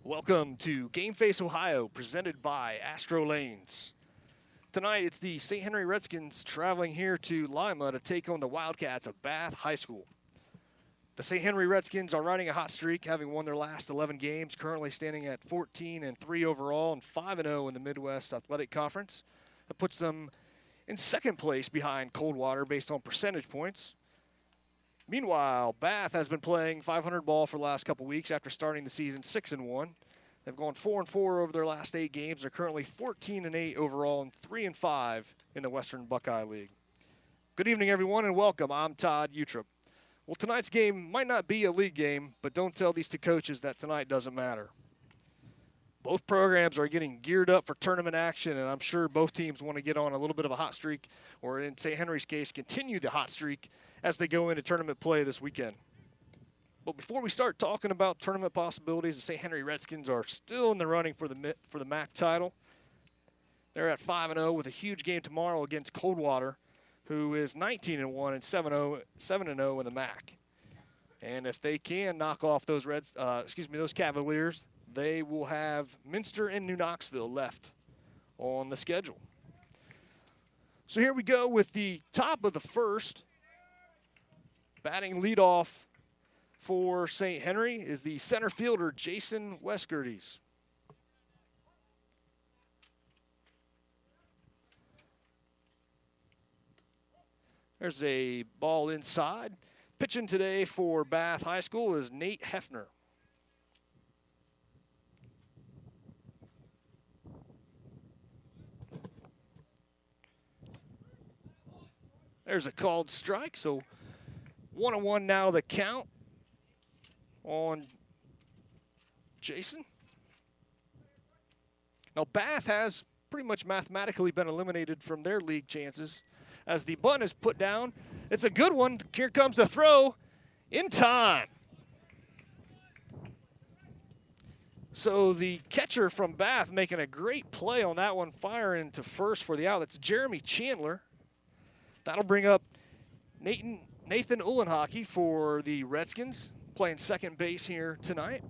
Welcome to Game Face Ohio, presented by Astro Lanes. Tonight, it's the St. Henry Redskins traveling here to Lima to take on the Wildcats of Bath High School. The St. Henry Redskins are riding a hot streak, having won their last 11 games, currently standing at 14-3 overall and 5-0 in the Midwest Athletic Conference. That puts them in second place behind Coldwater based on percentage points. Meanwhile, Bath has been playing 500 ball for the last couple weeks after starting the season 6-1. They've gone 4-4 over their last 8 games. They're currently 14-8 overall and 3-5 in the Western Buckeye League. Good evening, everyone, and welcome. I'm Todd Utrip. Well, tonight's game might not be a league game, but don't tell these two coaches that tonight doesn't matter. Both programs are getting geared up for tournament action, and I'm sure both teams want to get on a little bit of a hot streak, or in St. Henry's case, continue the hot streak as they go into tournament play this weekend. But before we start talking about tournament possibilities, the St. Henry Redskins are still in the running for the MAC title. They're at 5-0 with a huge game tomorrow against Coldwater, who is 19-1 and 7-0 in the MAC. And if they can knock off those those Cavaliers, they will have Minster and New Knoxville left on the schedule. So here we go with the top of the first. Batting leadoff for St. Henry is the center fielder, Jason Westgerties. There's a ball inside. Pitching today for Bath High School is Nate Hefner. There's a called strike, so 1-1 now the count on Jason. Now Bath has pretty much mathematically been eliminated from their league chances as the bunt is put down. It's a good one. Here comes the throw in time. So the catcher from Bath making a great play on that one, firing to first for the out. That's Jeremy Chandler. That'll bring up Nathan Uhlenhockey for the Redskins, playing second base here tonight.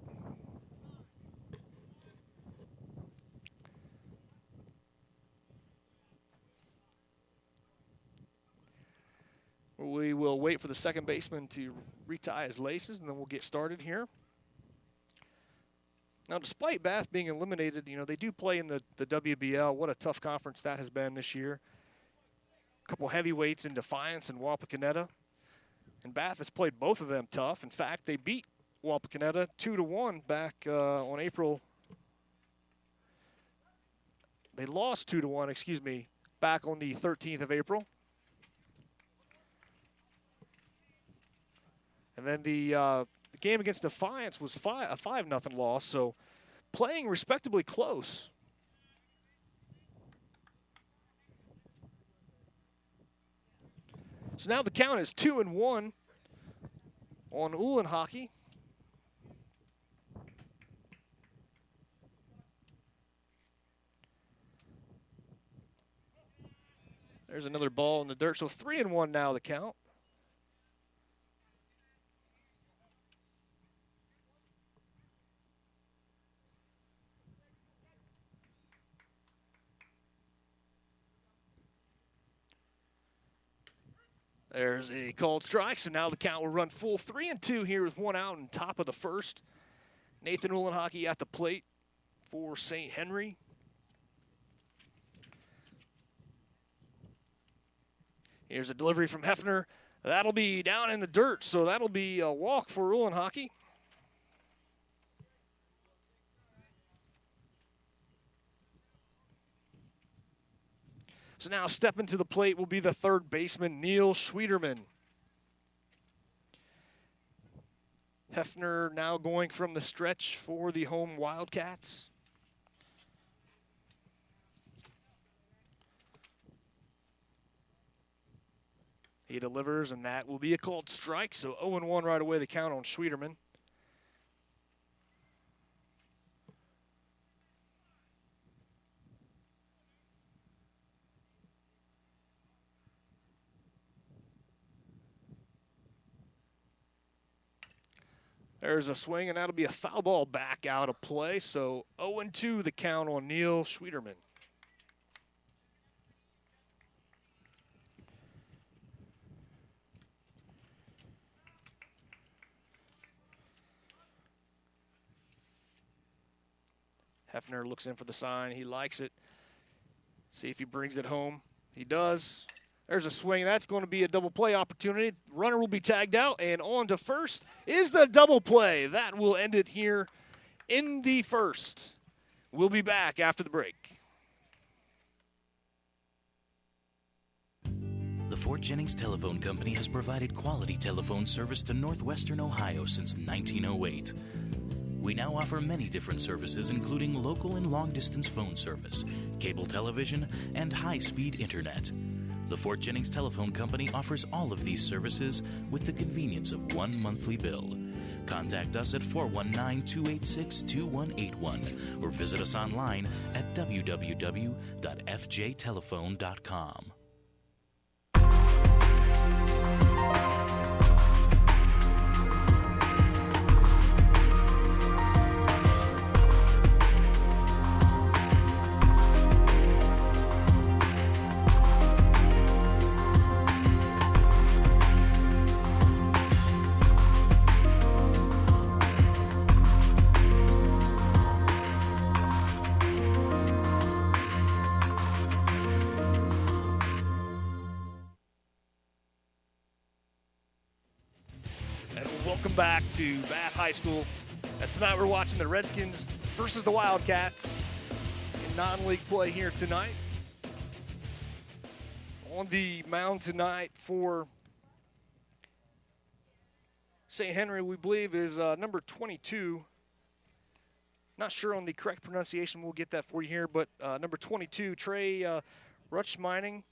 We will wait for the second baseman to retie his laces, and then we'll get started here. Now, despite Bath being eliminated, they do play in the WBL. What a tough conference that has been this year. A couple heavyweights in Defiance and Wapakoneta. And Bath has played both of them tough. In fact, they beat Wapakoneta 2-1 back on April. They lost 2-1, back on the 13th of April. And then the game against Defiance was a 5-0 loss, so playing respectably close. So now the count is 2-1 on Uhlenhockey. There's another ball in the dirt, so 3-1 now the count. There's a called strike, so now the count will run full 3-2 here with one out and top of the first. Nathan Uhlenhockey at the plate for St. Henry. Here's a delivery from Hefner. That'll be down in the dirt, so that'll be a walk for Uhlenhockey. So now stepping to the plate will be the third baseman, Neil Schwederman. Hefner now going from the stretch for the home Wildcats. He delivers, and that will be a called strike, so 0-1 right away the count on Schwederman. There's a swing, and that'll be a foul ball back out of play. So 0-2 the count on Neil Schwederman. Hefner looks in for the sign. He likes it. See if he brings it home. He does. There's a swing. That's going to be a double play opportunity. Runner will be tagged out, and on to first is the double play. That will end it here in the first. We'll be back after the break. The Fort Jennings Telephone Company has provided quality telephone service to northwestern Ohio since 1908. We now offer many different services, including local and long-distance phone service, cable television, and high-speed internet. The Fort Jennings Telephone Company offers all of these services with the convenience of one monthly bill. Contact us at 419-286-2181 or visit us online at www.fjtelephone.com. Welcome back to Bath High School. As tonight we're watching the Redskins versus the Wildcats in non-league play here tonight. On the mound tonight for St. Henry, we believe, is number 22. Not sure on the correct pronunciation. We'll get that for you here, but number 22, Trey Rutschmining.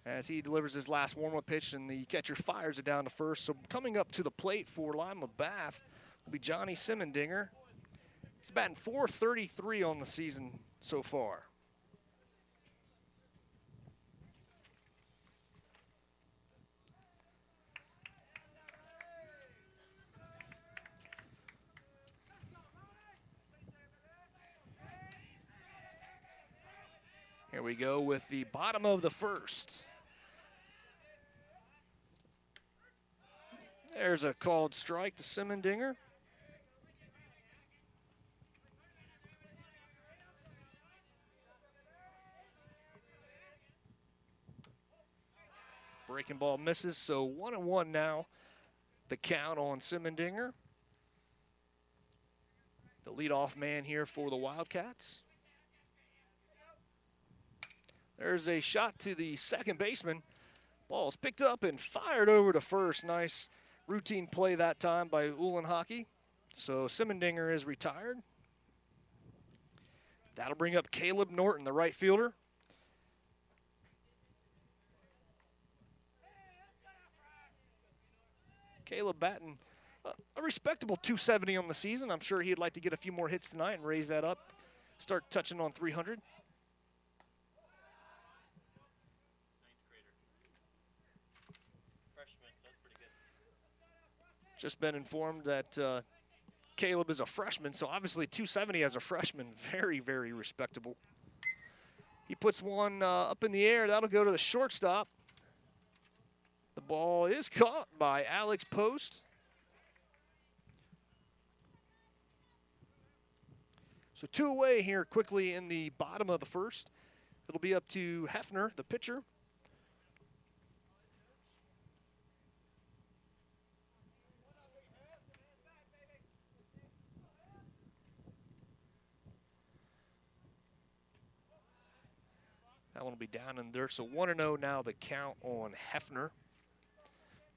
As he delivers his last warm-up pitch, and the catcher fires it down to first. So coming up to the plate for Lima Bath will be Johnny Simendinger. He's batting .433 on the season so far. Here we go with the bottom of the first. There's a called strike to Simendinger. Breaking ball misses, so 1-1 now. The count on Simendinger. The leadoff man here for the Wildcats. There's a shot to the second baseman. Ball's picked up and fired over to first. Nice routine play that time by Uhlenhockey. So Simendinger is retired. That'll bring up Caleb Norton, the right fielder. Caleb batting a respectable .270 on the season. I'm sure he'd like to get a few more hits tonight and raise that up. Start touching on .300. Just been informed that Caleb is a freshman, so obviously .270 as a freshman, very, very respectable. He puts one up in the air. That'll go to the shortstop. The ball is caught by Alex Post. So 2 away here quickly in the bottom of the first. It'll be up to Hefner, the pitcher. That one will be down in there. So 1-0 now the count on Hefner.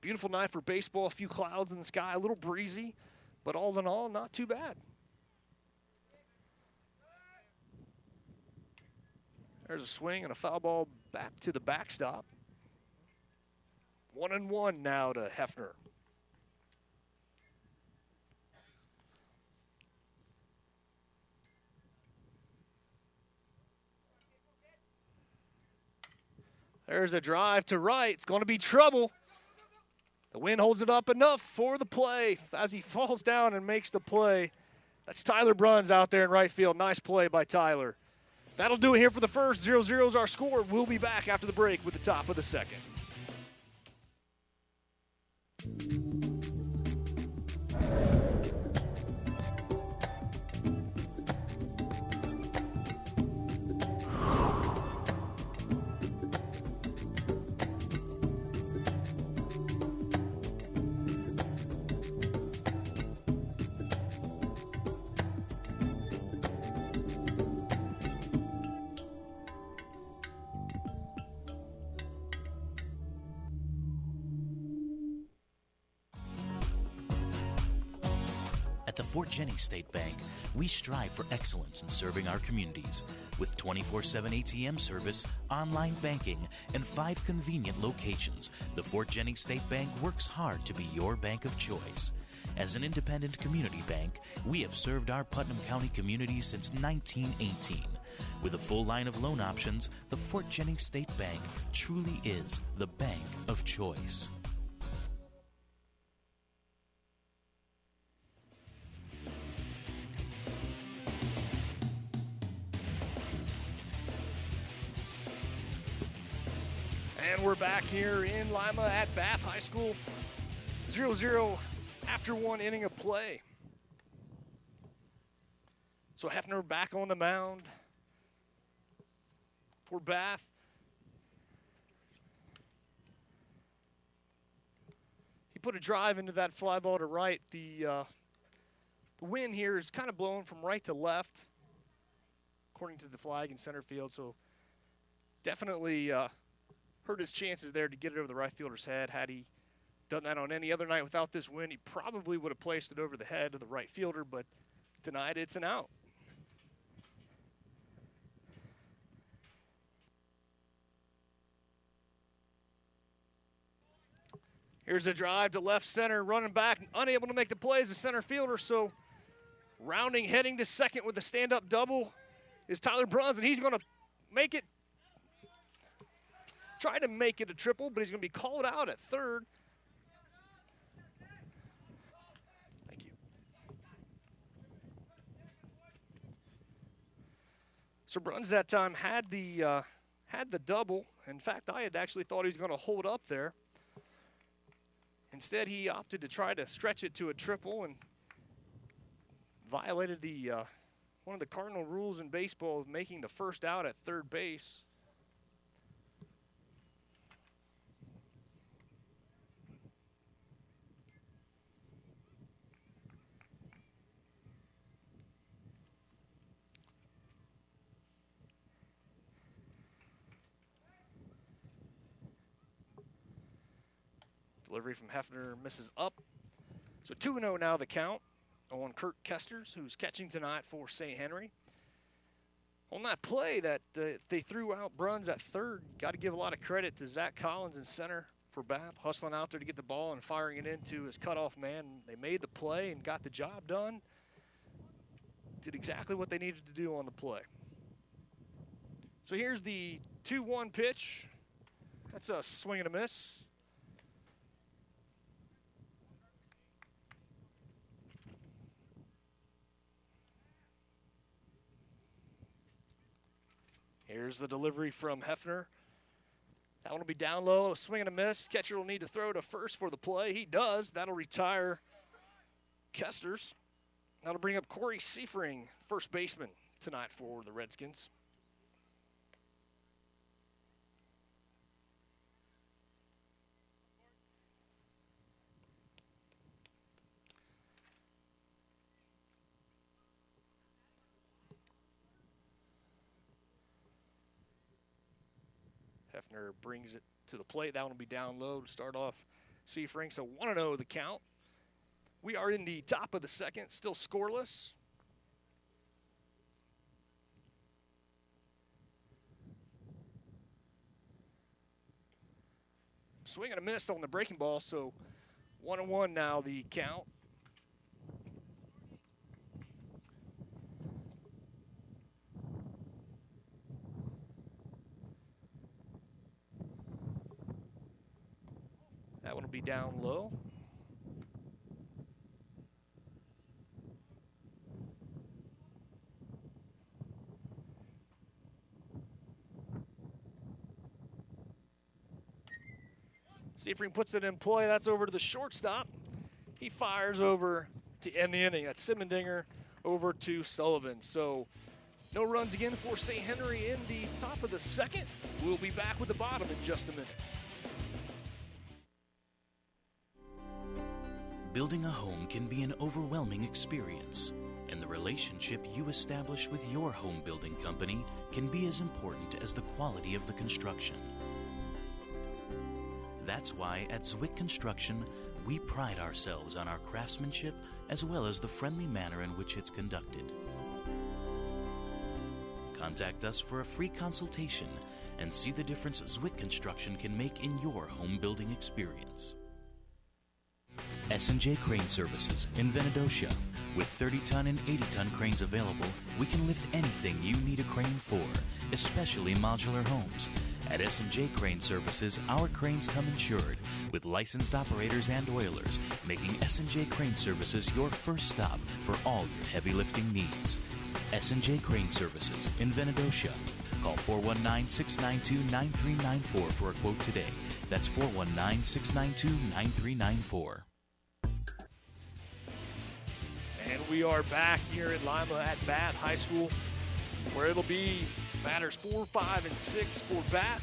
Beautiful night for baseball. A few clouds in the sky, a little breezy, but all in all, not too bad. There's a swing and a foul ball back to the backstop. 1-1 now to Hefner. There's a drive to right. It's going to be trouble. The wind holds it up enough for the play as he falls down and makes the play. That's Tyler Bruns out there in right field. Nice play by Tyler. That'll do it here for the first. 0-0 is our score. We'll be back after the break with the top of the second. At the Fort Jennings State Bank, we strive for excellence in serving our communities. With 24/7 ATM service, online banking, and 5 convenient locations, the Fort Jennings State Bank works hard to be your bank of choice. As an independent community bank, we have served our Putnam County community since 1918. With a full line of loan options, the Fort Jennings State Bank truly is the bank of choice. And we're back here in Lima at Bath High School. 0-0 after 1 inning of play. So Hefner back on the mound for Bath. He put a drive into that fly ball to right. The wind here is kind of blowing from right to left, according to the flag in center field. So definitely hurt his chances there to get it over the right fielder's head. Had he done that on any other night without this wind, he probably would have placed it over the head of the right fielder, but denied it's an out. Here's a drive to left center, running back, unable to make the play as a center fielder, so rounding, heading to second with a stand-up double is Tyler Bruns, and he's going to make it. Try to make it a triple, but he's going to be called out at third. Thank you. So Bruns that time had the double. In fact, I had actually thought he was going to hold up there. Instead, he opted to try to stretch it to a triple and violated the one of the cardinal rules in baseball of making the first out at third base. Delivery from Hefner misses up. So 2-0 now the count on Kurt Kesters, who's catching tonight for St. Henry. On that play that they threw out Bruns at third, got to give a lot of credit to Zach Collins in center for Bath, hustling out there to get the ball and firing it into his cutoff man. They made the play and got the job done. Did exactly what they needed to do on the play. So here's the 2-1 pitch. That's a swing and a miss. Here's the delivery from Hefner. That one will be down low, a swing and a miss. Catcher will need to throw to first for the play. He does. That'll retire Kesters. That'll bring up Corey Seifring, first baseman tonight for the Redskins. Hefner brings it to the plate. That one will be down low to start off Seifring. So 1-0 the count. We are in the top of the second, still scoreless. Swing and a miss on the breaking ball, so 1-1 now the count. That one will be down low. Seifring puts it in play. That's over to the shortstop. He fires over to end the inning. That's Simmendinger over to Sullivan. So no runs again for St. Henry in the top of the second. We'll be back with the bottom in just a minute. Building a home can be an overwhelming experience, and the relationship you establish with your home building company can be as important as the quality of the construction. That's why at Zwick Construction, we pride ourselves on our craftsmanship as well as the friendly manner in which it's conducted. Contact us for a free consultation and see the difference Zwick Construction can make in your home building experience. S&J Crane Services in Venedocia. With 30-ton and 80-ton cranes available, we can lift anything you need a crane for, especially modular homes. At S&J Crane Services, our cranes come insured with licensed operators and oilers, making S&J Crane Services your first stop for all your heavy lifting needs. S&J Crane Services in Venedocia. Call 419-692-9394 for a quote today. That's 419-692-9394. And we are back here in Lima at Bath High School, where it'll be batters 4, 5, and 6 for Bath,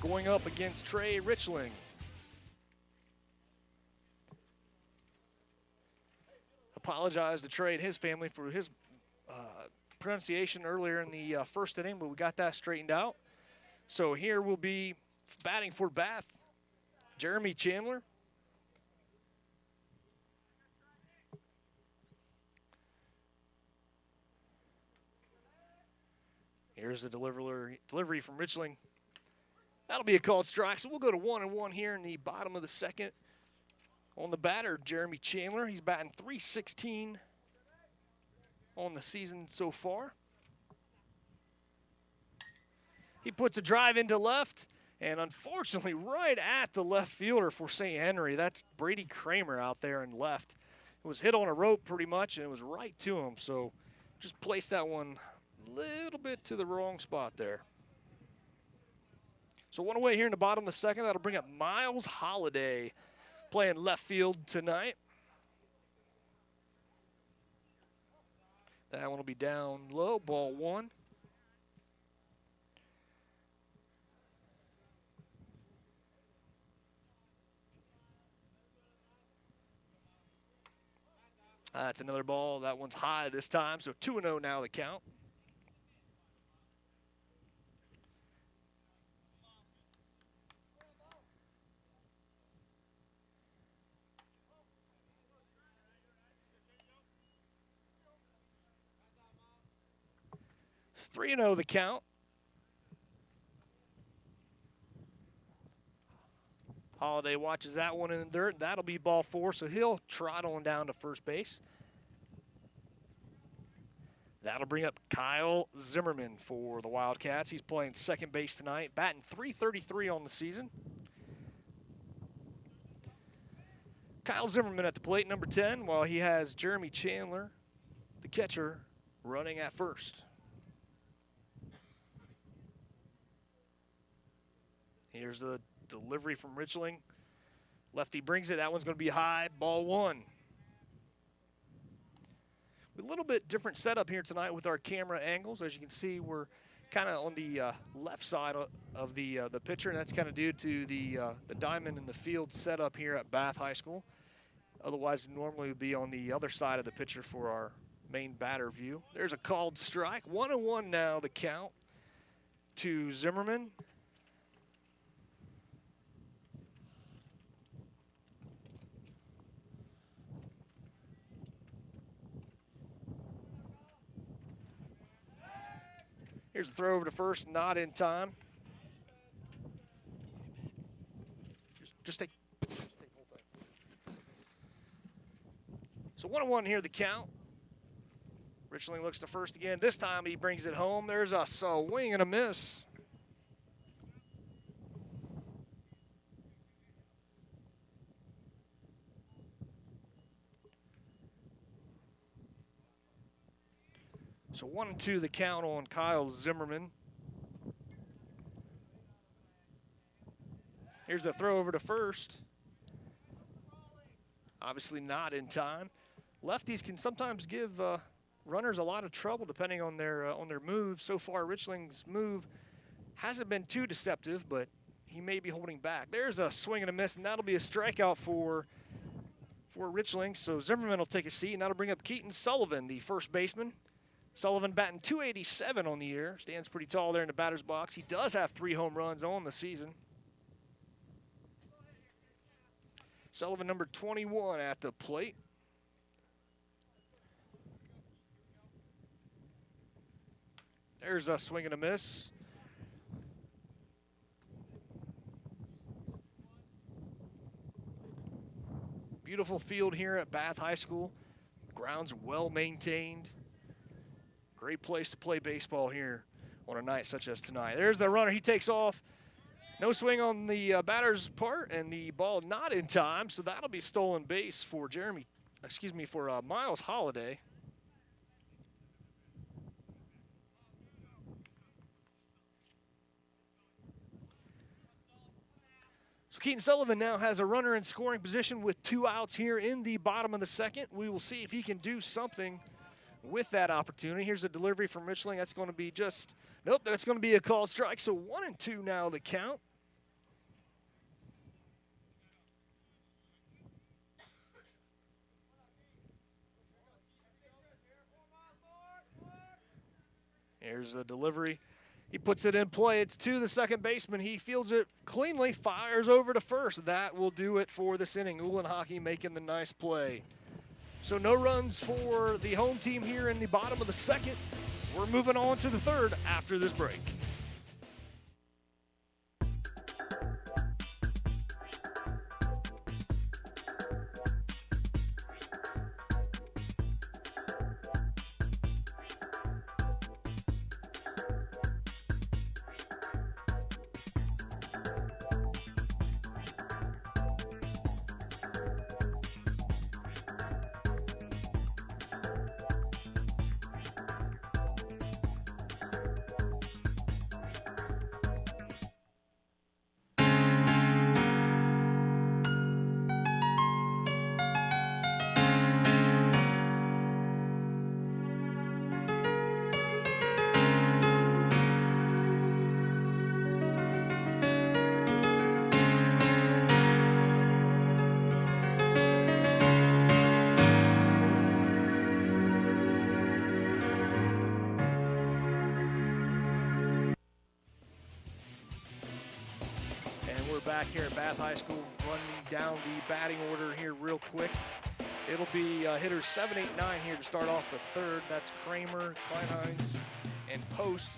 going up against Trey Richling. Apologize to Trey and his family for his pronunciation earlier in the first inning, but we got that straightened out. So here will be batting for Bath, Jeremy Chandler. Here's the delivery from Richling. That'll be a called strike. So we'll go to 1-1 here in the bottom of the second. On the batter, Jeremy Chandler. He's batting .316 on the season so far. He puts a drive into left, and unfortunately right at the left fielder for St. Henry. That's Brady Kramer out there in left. It was hit on a rope pretty much, and it was right to him. So just place that one little bit to the wrong spot there. So one away here in the bottom of the second. That'll bring up Miles Holiday playing left field tonight. That one will be down low, ball one. That's another ball. That one's high this time, so 2-0 now the count. It's 3-0 the count. Holiday watches that one in the dirt. That'll be ball four, so he'll trot on down to first base. That'll bring up Kyle Zimmerman for the Wildcats. He's playing second base tonight, batting .333 on the season. Kyle Zimmerman at the plate, number 10, while he has Jeremy Chandler, the catcher, running at first. Here's the delivery from Richling. Lefty brings it. That one's going to be high. Ball one. A little bit different setup here tonight with our camera angles. As you can see, we're kind of on the left side of the pitcher, and that's kind of due to the diamond in the field setup here at Bath High School. Otherwise, it normally would be on the other side of the pitcher for our main batter view. There's a called strike. 1-1 now the count to Zimmerman. Here's the throw over to first, not in time. Just take hold tight. So 1-1 here, the count. Richling looks to first again. This time he brings it home. There's a swing and a miss. So 1-2 the count on Kyle Zimmerman. Here's the throw over to first. Obviously not in time. Lefties can sometimes give runners a lot of trouble depending on their move. So far, Richling's move hasn't been too deceptive, but he may be holding back. There's a swing and a miss, and that'll be a strikeout for Richling. So Zimmerman will take a seat, and that'll bring up Keaton Sullivan, the first baseman. Sullivan batting .287 on the year. Stands pretty tall there in the batter's box. He does have 3 home runs on the season. Sullivan, number 21 at the plate. There's a swing and a miss. Beautiful field here at Bath High School. Grounds well maintained. Great place to play baseball here on a night such as tonight. There's the runner. He takes off. No swing on the batter's part, and the ball not in time, so that'll be stolen base for Miles Holliday. So Keaton Sullivan now has a runner in scoring position with 2 outs here in the bottom of the second. We will see if he can do something with that opportunity. Here's a delivery from Richling. That's going to be that's going to be a called strike. So 1-2 now the count. Here's the delivery. He puts it in play. It's to the second baseman. He fields it cleanly, fires over to first. That will do it for this inning. Uhlenhockey making the nice play. So no runs for the home team here in the bottom of the second. We're moving on to the third after this break. Back here at Bath High School, running down the batting order here real quick. It'll be hitters 7, 8, 9 here to start off the third. That's Kramer, Kleinheinz, and Post.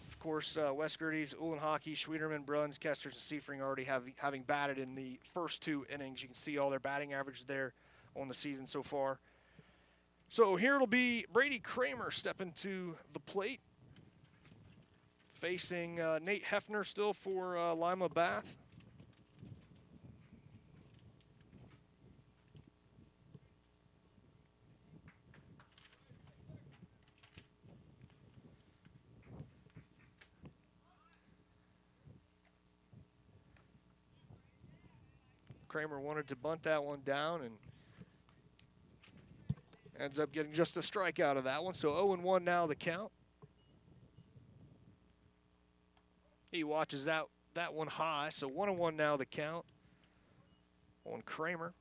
Of course, West Gerdes, Uhlenhockey, Schwederman, Bruns, Kesters, and Seifring already having batted in the first 2 innings. You can see all their batting average there on the season so far. So here it'll be Brady Kramer stepping to the plate, facing Nate Hefner still for Lima Bath. Kramer wanted to bunt that one down and ends up getting just a strike out of that one. So 0-1 now the count. He watches that one high. So 1-1 now the count on Kramer.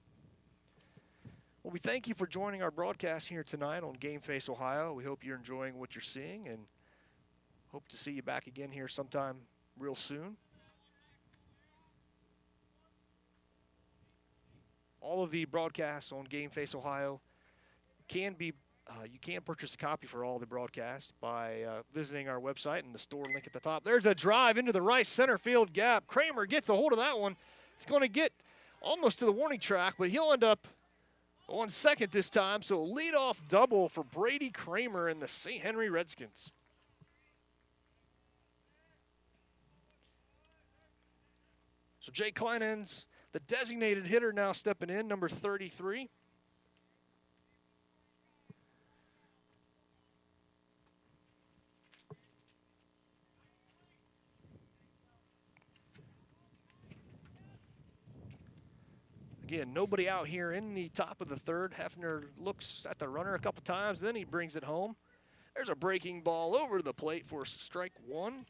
Well, we thank you for joining our broadcast here tonight on Game Face Ohio. We hope you're enjoying what you're seeing and hope to see you back again here sometime real soon. All of the broadcasts on Game Face Ohio can be, you can purchase a copy for all the broadcasts by visiting our website and the store link at the top. There's a drive into the right center field gap. Kramer gets a hold of that one. It's going to get almost to the warning track, but he'll end up on second this time. So leadoff double for Brady Kramer and the St. Henry Redskins. So Jay Kleinens, the designated hitter, now stepping in, number 33. again, nobody out here in the top of the third. Hefner looks at the runner a couple times, then he brings it home. There's a breaking ball over the plate for strike one.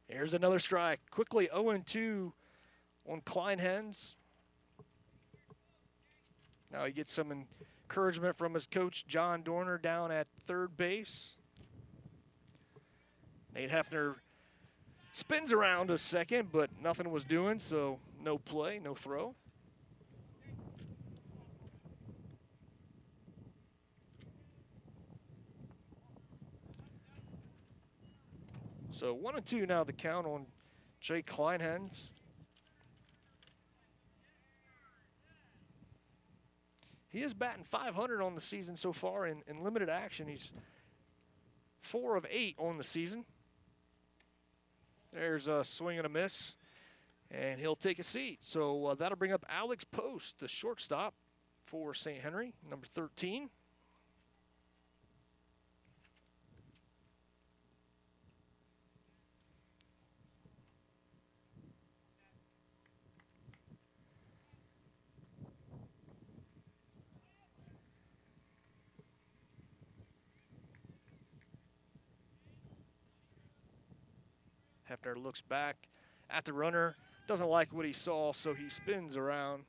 Here's another strike. Quickly 0-2 on Kleinhens. Now he gets some encouragement from his coach, John Dorner, down at third base. Nate Hefner spins around a second, but nothing was doing, so no play, no throw. So 1-2 now the count on Jake Kleinhens. He is batting .500 on the season so far in limited action. He's 4 of 8 on the season. There's a swing and a miss, and he'll take a seat. So that'll bring up Alex Post, the shortstop for St. Henry, number 13. Hefner looks back at the runner, doesn't like what he saw, so he spins around,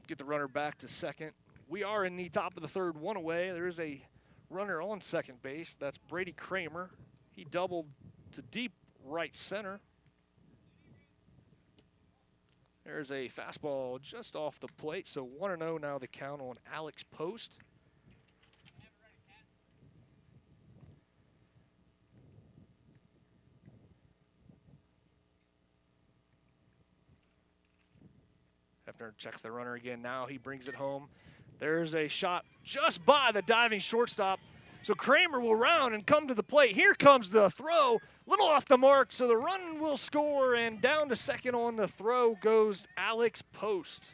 get the runner back to second. We are in the top of the third, one away. There is a runner on second base. That's Brady Kramer. He doubled to deep right center. There's a fastball just off the plate, so 1-0 now the count on Alex Post. Hefner checks the runner again. Now he brings it home. There's a shot just by the diving shortstop. So Kramer will round and come to the plate. Here comes the throw. Little off the mark, so the run will score, and down to second on the throw goes Alex Post.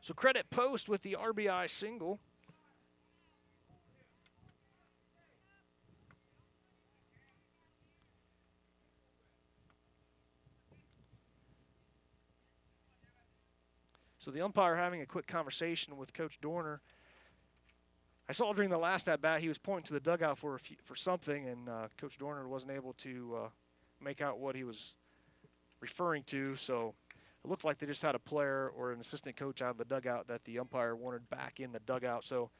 So credit Post with the RBI single. So the umpire having a quick conversation with Coach Dorner. I saw during the last at-bat he was pointing to the dugout for something, and Coach Dorner wasn't able to make out what he was referring to. So it looked like they just had a player or an assistant coach out of the dugout that the umpire wanted back in the dugout. So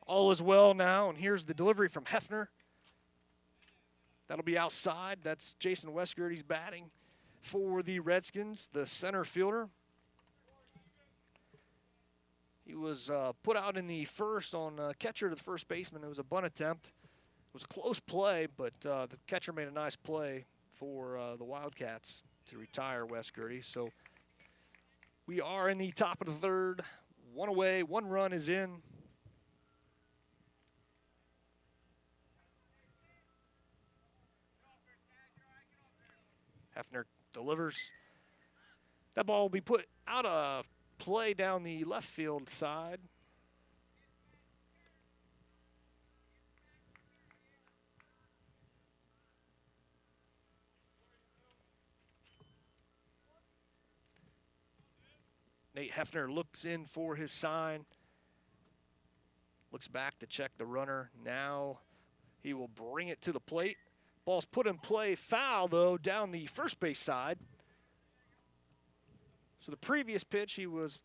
all is well now, and here's the delivery from Hefner. That'll be outside. That's Jason Westgard. He's batting for the Redskins, the center fielder. He was put out in the first on catcher to the first baseman. It was a bunt attempt. It was a close play, but the catcher made a nice play for the Wildcats to retire Wes Gertie. So we are in the top of the third. One away, one run is in. Hefner delivers. That ball will be put out of play down the left field side. Nate Hefner looks in for his sign. Looks back to check the runner. Now he will bring it to the plate. Ball's put in play. Foul, though, down the first base side. So the previous pitch, he was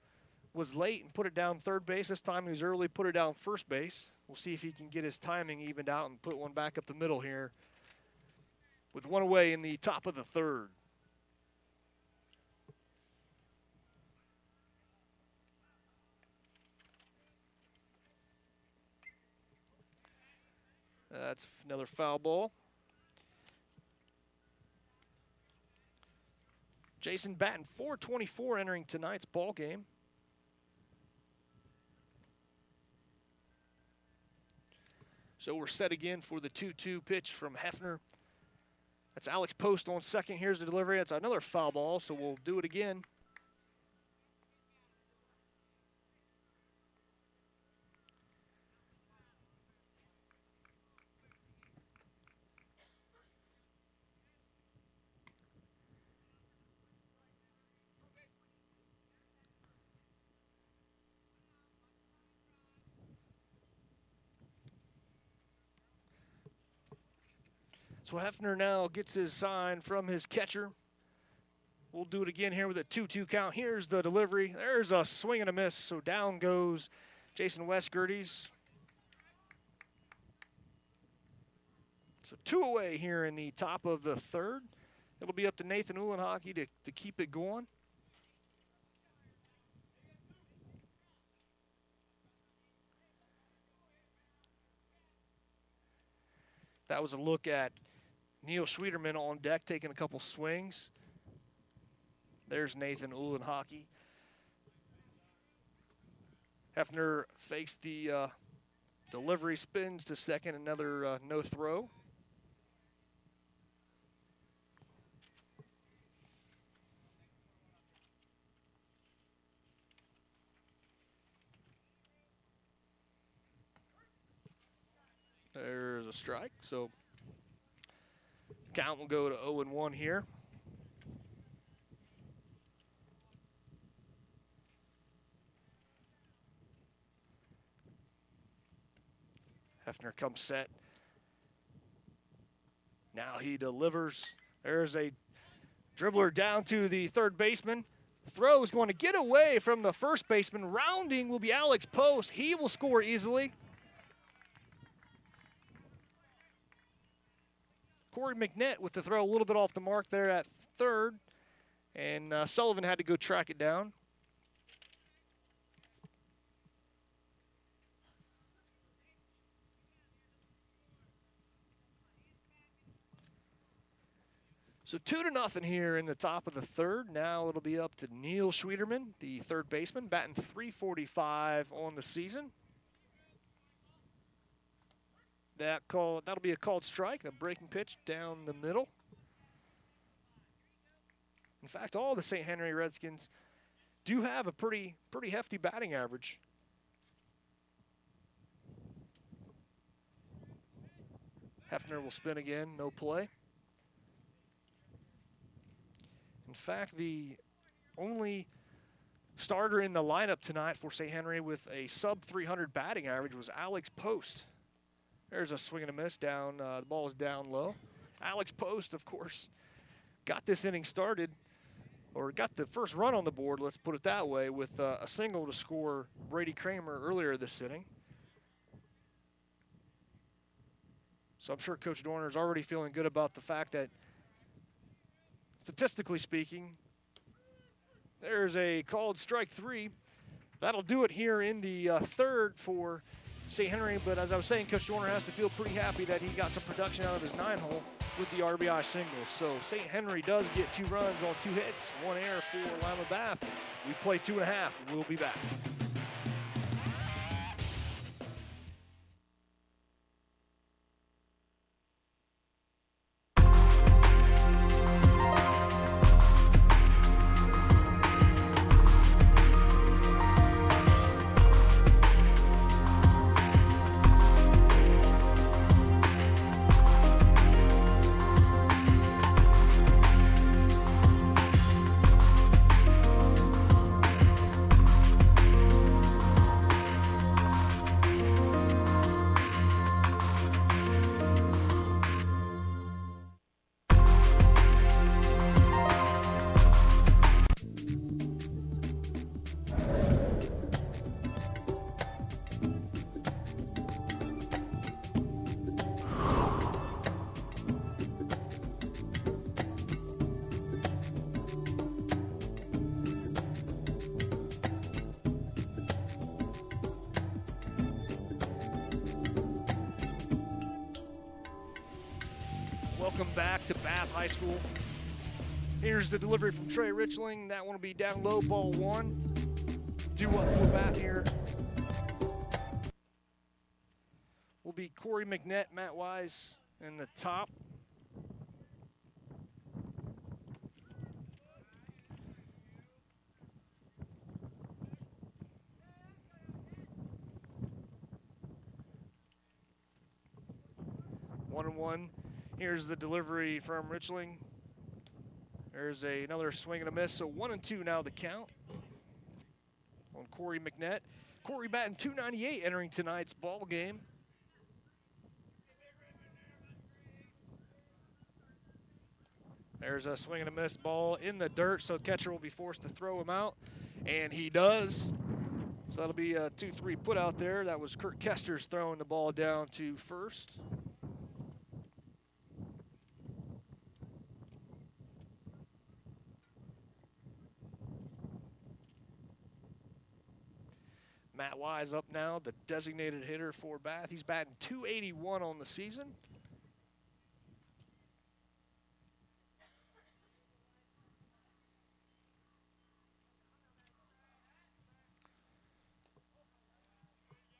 late and put it down third base. This time he was early, put it down first base. We'll see if he can get his timing evened out and put one back up the middle here with one away in the top of the third. That's another foul ball. Jason batting .424 entering tonight's ball game. So we're set again for the 2-2 pitch from Hefner. That's Alex Post on second. Here's the delivery. That's another foul ball, so we'll do it again. So Hefner now gets his sign from his catcher. We'll do it again here with a 2-2 count. Here's the delivery. There's a swing and a miss. So down goes Jason Westgerties. So 2 away here in the top of the third. It'll be up to Nathan Uhlenhockey to keep it going. That was a look at Neil Schwederman on deck taking a couple swings. There's Nathan Uhlenhockey. Hefner fakes the delivery, spins to second, another no throw. There's a strike, so count will go to 0-1 here. Hefner comes set. Now he delivers. There's a dribbler down to the third baseman. Throw is going to get away from the first baseman. Rounding will be Alex Post. He will score easily. Corey McNett with the throw a little bit off the mark there at third. And Sullivan had to go track it down. So 2-0 here in the top of the third. Now it'll be up to Neil Schwederman, the third baseman, batting .345 on the season. That'll be a called strike, a breaking pitch down the middle. In fact, all the St. Henry Redskins do have a pretty hefty batting average. Hefner will spin again, no play. In fact, the only starter in the lineup tonight for St. Henry with a sub-300 batting average was Alex Post. There's a swing and a miss down. The ball is down low. Alex Post, of course, got this inning started, or got the first run on the board, let's put it that way, with a single to score Brady Kramer earlier this inning. So I'm sure Coach Dorner is already feeling good about the fact that, statistically speaking, there's a called strike 3. That'll do it here in the third for St. Henry, but as I was saying, Coach Dorner has to feel pretty happy that he got some production out of his 9-hole with the RBI single. So St. Henry does get 2 runs on 2 hits, 1 error for Lima Bath. We play 2.5. We'll be back. Welcome back to Bath High School. Here's the delivery from Trey Richling. That one will be down low, ball 1. Due up for Bath here will be Corey McNett, Matt Wise in the top. One and one. Here's the delivery from Richling. There's another swing and a miss, so 1 and 2 now the count on Corey McNett. Corey batting .298 entering tonight's ball game. There's a swing and a miss ball in the dirt, so catcher will be forced to throw him out, and he does. So that'll be a 2-3 put out there. That was Kurt Kesters throwing the ball down to first. Matt Wise up now, the designated hitter for Bath. He's batting .281 on the season.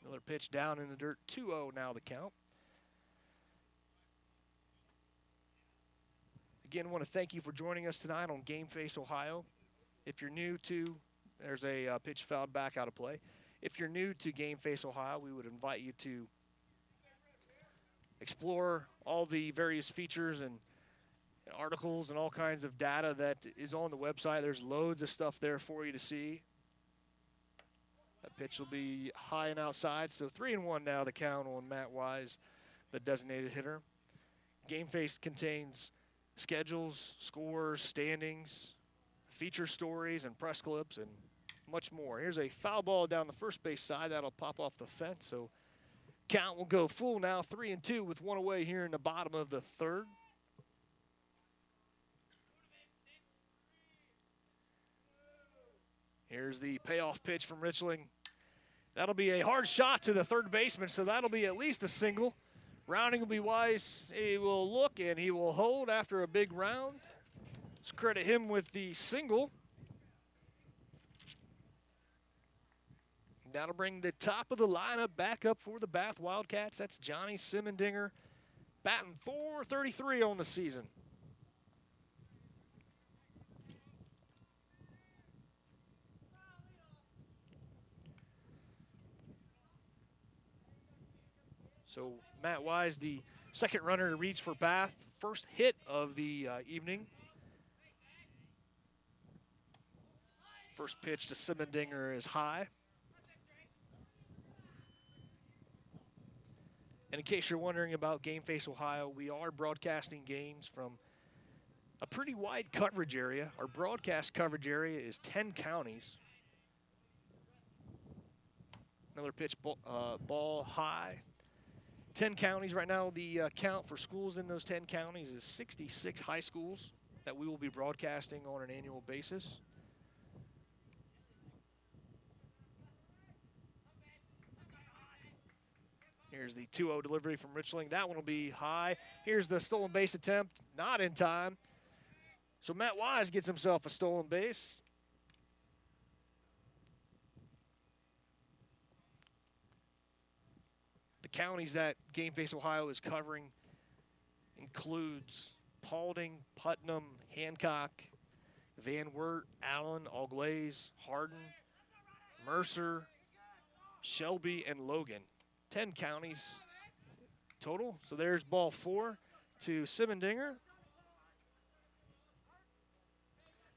Another pitch down in the dirt, 2-0 now the count. Again, I want to thank you for joining us tonight on Game Face Ohio. If you're new to, there's a pitch fouled back out of play. If you're new to Game Face Ohio, we would invite you to explore all the various features and articles and all kinds of data that is on the website. There's loads of stuff there for you to see. That pitch will be high and outside, so 3-1 now the count on Matt Wise, the designated hitter. Game Face contains schedules, scores, standings, feature stories, and press clips, and much more. Here's a foul ball down the first base side. That'll pop off the fence. So count will go full now, 3-2 with one away here in the bottom of the third. Here's the payoff pitch from Richling. That'll be a hard shot to the third baseman, so that'll be at least a single. Rounding will be Wise. He will look and he will hold after a big round. Let's credit him with the single. That'll bring the top of the lineup back up for the Bath Wildcats. That's Johnny Simendinger, batting .433 on the season. So Matt Wise, the second runner to reach for Bath. First hit of the evening. First pitch to Simendinger is high. And in case you're wondering about Game Face Ohio, we are broadcasting games from a pretty wide coverage area. Our broadcast coverage area is 10 counties. Another pitch, ball high. 10 counties right now. The count for schools in those 10 counties is 66 high schools that we will be broadcasting on an annual basis. Here's the 2-0 delivery from Richling. That one will be high. Here's the stolen base attempt, not in time. So Matt Wise gets himself a stolen base. The counties that Game Face Ohio is covering includes Paulding, Putnam, Hancock, Van Wert, Allen, Auglaize, Hardin, Mercer, Shelby, and Logan. 10 counties total. So there's ball 4 to Simendinger.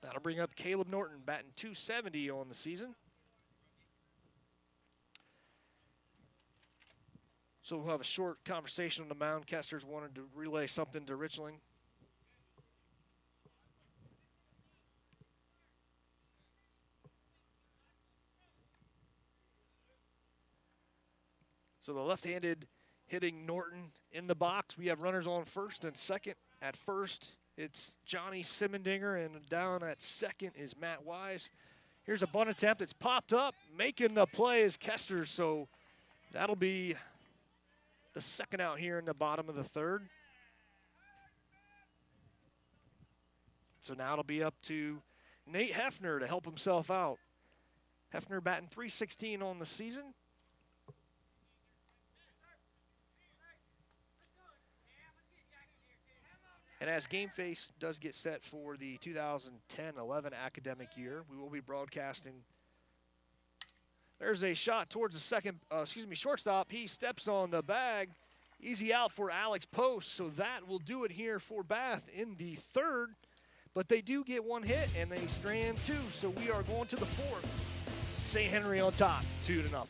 That'll bring up Caleb Norton, batting .270 on the season. So we'll have a short conversation on the mound. Kesters wanted to relay something to Richling. So the left-handed hitting Norton in the box. We have runners on first and second. At first, it's Johnny Simendinger, and down at second is Matt Wise. Here's a bunt attempt. It's popped up. Making the play is Kesters, so that'll be the second out here in the bottom of the third. So now it'll be up to Nate Hefner to help himself out. Hefner batting .316 on the season. And as Game Face does get set for the 2010-11 academic year, we will be broadcasting. There's a shot towards the shortstop. He steps on the bag. Easy out for Alex Post. So that will do it here for Bath in the third. But they do get one hit, and they strand 2. So we are going to the fourth. St. Henry on top, 2-0.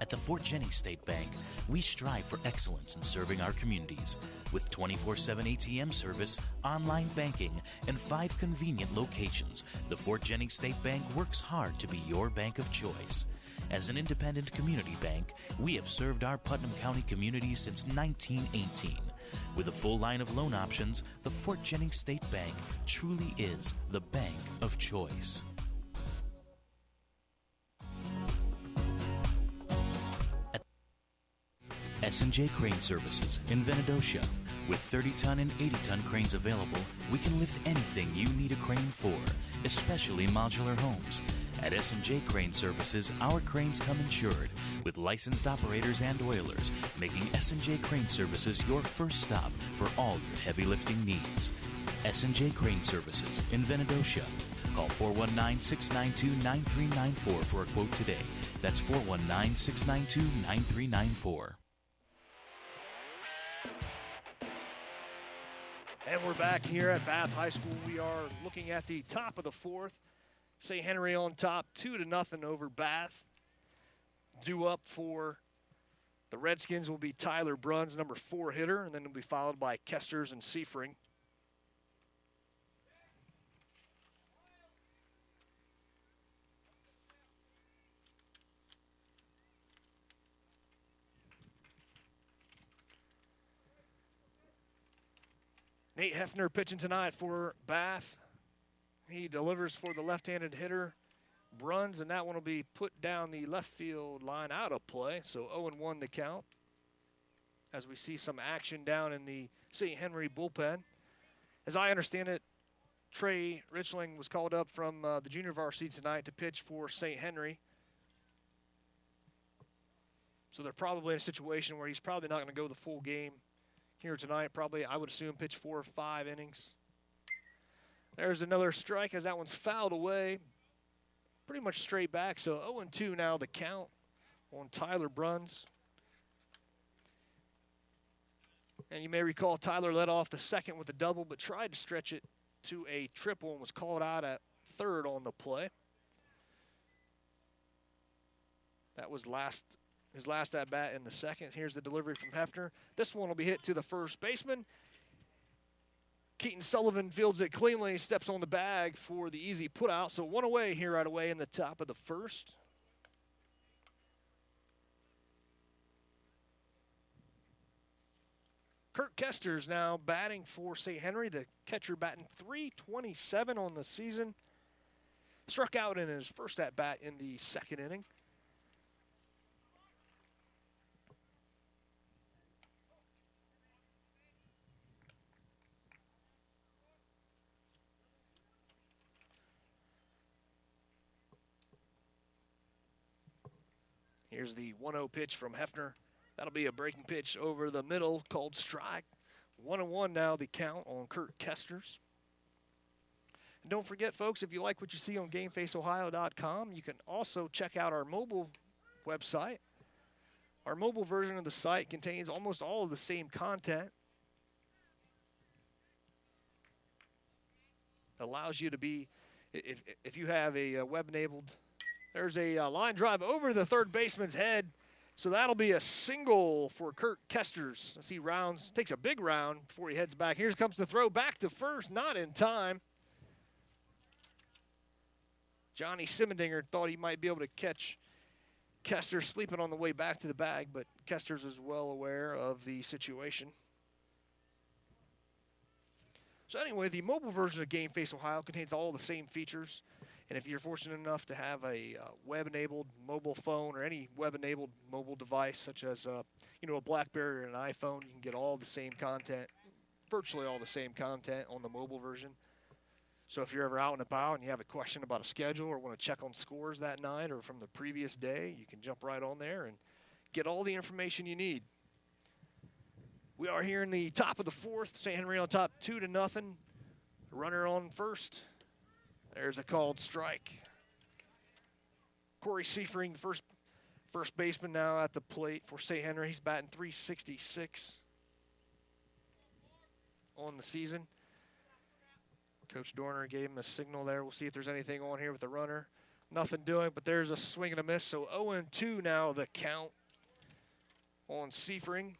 At At the Fort Jennings State Bank, we strive for excellence in serving our communities. With 24/7 ATM service, online banking, and 5 convenient locations, the Fort Jennings State Bank works hard to be your bank of choice. As an independent community bank, we have served our Putnam County community since 1918. With a full line of loan options, the Fort Jennings State Bank truly is the bank of choice. S&J Crane Services in Venedocia. With 30-ton and 80-ton cranes available, we can lift anything you need a crane for, especially modular homes. At S&J Crane Services, our cranes come insured with licensed operators and oilers, making S&J Crane Services your first stop for all your heavy lifting needs. S&J Crane Services in Venedocia. Call 419-692-9394 for a quote today. That's 419-692-9394. And we're back here at Bath High School. We are looking at the top of the fourth. St. Henry on top, 2-0 over Bath. Due up for the Redskins will be Tyler Bruns, number 4 hitter, and then it'll be followed by Kesters and Seifring. Nate Hefner pitching tonight for Bath. He delivers for the left-handed hitter, Bruns, and that one will be put down the left field line out of play. So 0-1 the count as we see some action down in the St. Henry bullpen. As I understand it, Trey Richling was called up from the junior varsity tonight to pitch for St. Henry. So they're probably in a situation where he's probably not going to go the full game here tonight. Probably, I would assume, pitch 4 or 5 innings. There's another strike as that one's fouled away. Pretty much straight back. So 0-2 now the count on Tyler Bruns. And you may recall Tyler led off the second with a double, but tried to stretch it to a triple and was called out at third on the play. That was his last at-bat in the second. Here's the delivery from Hefner. This one will be hit to the first baseman. Keaton Sullivan fields it cleanly, steps on the bag for the easy put out. So 1 away here right away in the top of the first. Kurt Kesters now batting for St. Henry, the catcher batting .327 on the season. Struck out in his first at-bat in the second inning. Here's the 1-0 pitch from Hefner. That'll be a breaking pitch over the middle, called strike. 1-1 now the count on Kurt Kesters. And don't forget, folks, if you like what you see on GameFaceOhio.com, you can also check out our mobile website. Our mobile version of the site contains almost all of the same content. Allows you to be, if you have a web-enabled. There's a line drive over the third baseman's head. So that'll be a single for Kurt Kesters. As he takes a big round before he heads back. Here comes the throw back to first, not in time. Johnny Simendinger thought he might be able to catch Kesters sleeping on the way back to the bag, but Kesters is well aware of the situation. So anyway, the mobile version of Game Face Ohio contains all the same features. And if you're fortunate enough to have a web-enabled mobile phone or any web-enabled mobile device, such as a BlackBerry or an iPhone, you can get all the same content, virtually all the same content on the mobile version. So if you're ever out and about and you have a question about a schedule or want to check on scores that night or from the previous day, you can jump right on there and get all the information you need. We are here in the top of the fourth. St. Henry on top 2-0. Runner on first. There's a called strike. Corey Seifring, the first baseman now at the plate for St. Henry. He's batting .366 on the season. Coach Dorner gave him a signal there. We'll see if there's anything on here with the runner. Nothing doing, but there's a swing and a miss. So 0-2 now the count on Seifring.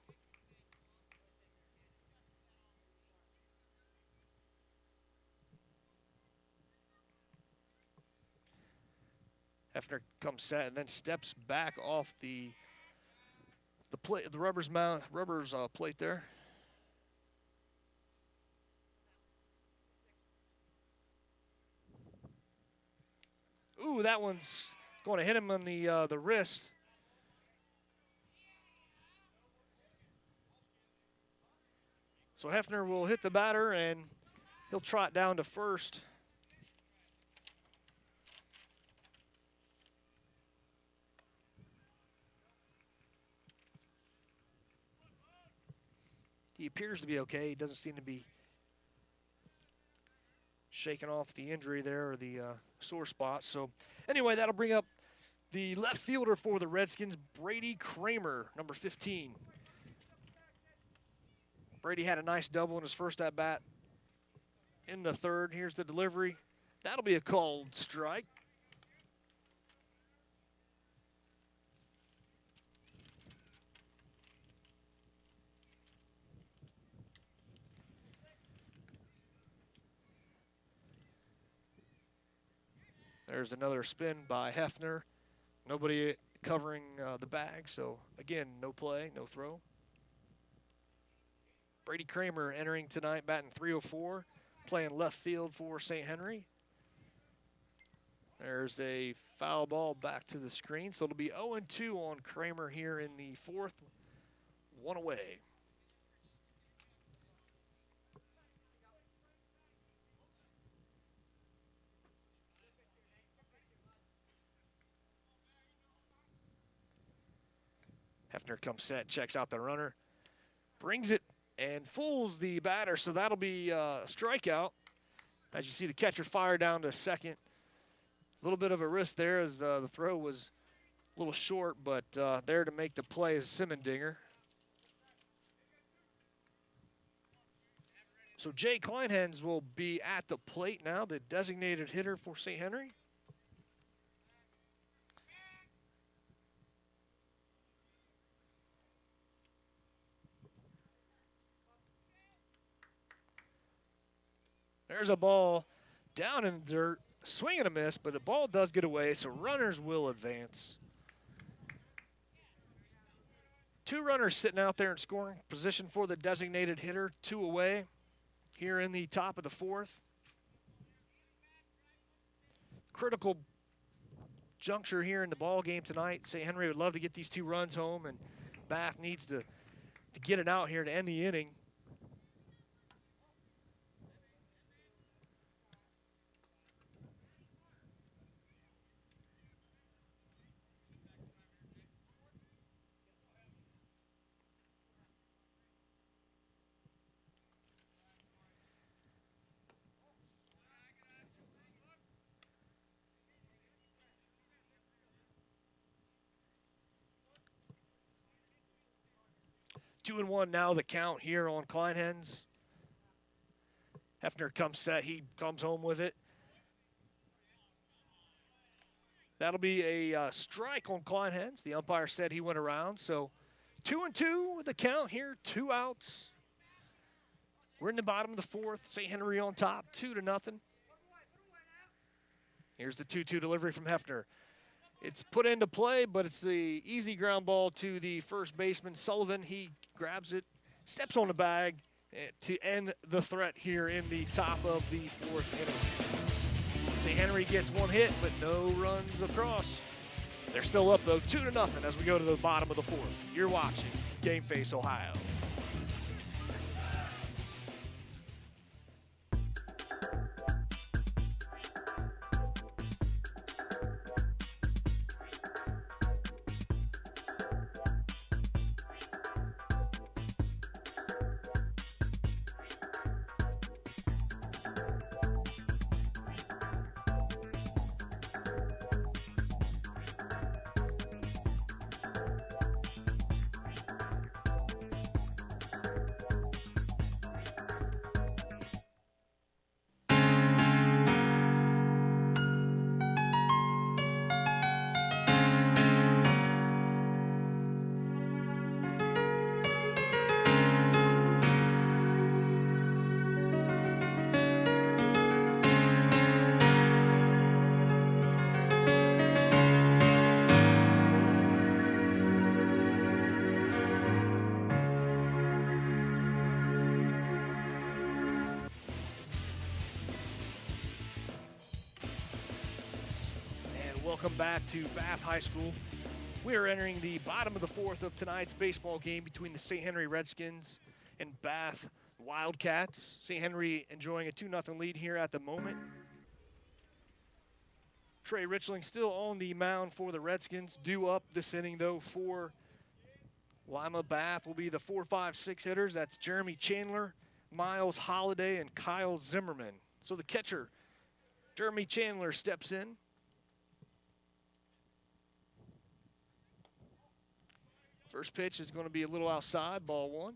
Hefner comes set and then steps back off the plate, the rubber's plate there. Ooh, that one's going to hit him on the wrist. So Hefner will hit the batter, and he'll trot down to first. He appears to be okay. He doesn't seem to be shaking off the injury there or the sore spot. So anyway, that'll bring up the left fielder for the Redskins, Brady Kramer, number 15. Brady had a nice double in his first at-bat in the third. Here's the delivery. That'll be a called strike. There's another spin by Hefner. Nobody covering the bag, so again, no play, no throw. Brady Kramer entering tonight, batting .304, playing left field for St. Henry. There's a foul ball back to the screen, so it'll be 0-2 on Kramer here in the fourth, one away. Hefner comes set, checks out the runner, brings it and fools the batter, so that'll be a strikeout. As you see the catcher fire down to second. A little bit of a risk there as the throw was a little short, but there to make the play is Simmendinger. So Jay Kleinhans will be at the plate now, the designated hitter for St. Henry. There's a ball down in the dirt, swing and a miss, but the ball does get away, so runners will advance. Two runners sitting out there in scoring position for the designated hitter, two away here in the top of the fourth. Critical juncture here in the ball game tonight. St. Henry would love to get these two runs home, and Bath needs to get it out here to end the inning. Two and one now, the count here on Kleinhans. Hefner comes set. He comes home with it. That'll be a strike on Kleinhans. The umpire said he went around. So 2-2 the count here, 2 outs. We're in the bottom of the fourth. St. Henry on top, 2-0. Here's the 2-2 delivery from Hefner. It's put into play, but it's the easy ground ball to the first baseman, Sullivan. He grabs it, steps on the bag to end the threat here in the top of the fourth inning. St. Henry gets one hit, but no runs across. They're still up, though, 2-0 as we go to the bottom of the fourth. You're watching Game Face Ohio. Welcome back to Bath High School. We are entering the bottom of the fourth of tonight's baseball game between the St. Henry Redskins and Bath Wildcats. St. Henry enjoying a 2-0 lead here at the moment. Trey Richling still on the mound for the Redskins. Due up this inning, though, for Lima. Bath will be the 4, 5, 6 hitters. That's Jeremy Chandler, Miles Holliday, and Kyle Zimmerman. So the catcher, Jeremy Chandler, steps in. First pitch is going to be a little outside, ball 1.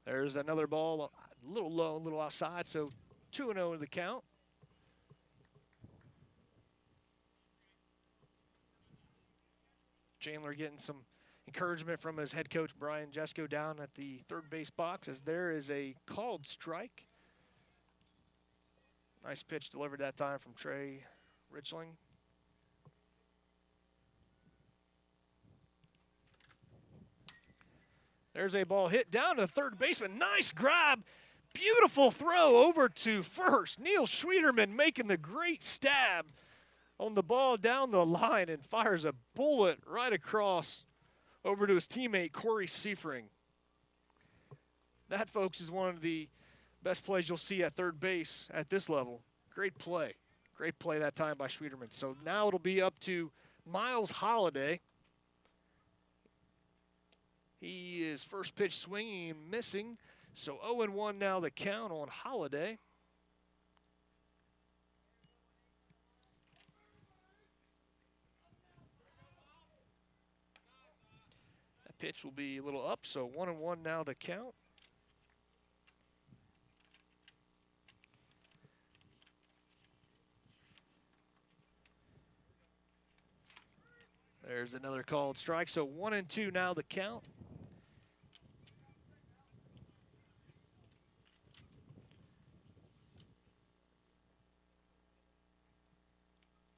There's another ball, a little low, a little outside, so 2-0 in the count. Chandler getting some encouragement from his head coach, Brian Jesko, down at the third base box as there is a called strike. Nice pitch delivered that time from Trey Richling. There's a ball hit down to the third baseman. Nice grab. Beautiful throw over to first. Neil Schwederman making the great stab on the ball down the line and fires a bullet right across over to his teammate, Corey Seifring. That, folks, is one of the best plays you'll see at third base at this level. Great play. Great play that time by Schwederman. So now it'll be up to Miles Holliday. He is first pitch swinging and missing. So 0-1 now the count on Holliday. That pitch will be a little up, so 1-1 now the count. There's another called strike, so 1-2 now the count.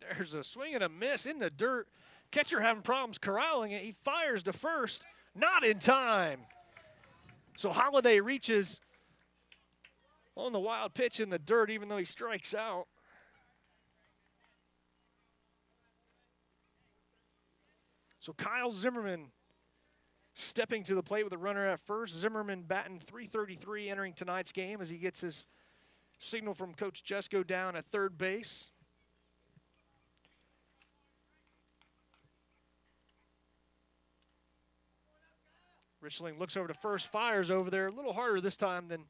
There's a swing and a miss in the dirt. Catcher having problems corralling it. He fires to first, not in time. So Holliday reaches on the wild pitch in the dirt, even though he strikes out. So Kyle Zimmerman stepping to the plate with a runner at first. Zimmerman batting .333 entering tonight's game as he gets his signal from Coach Jesko down at third base. Richling looks over to first, fires over there. A little harder this time than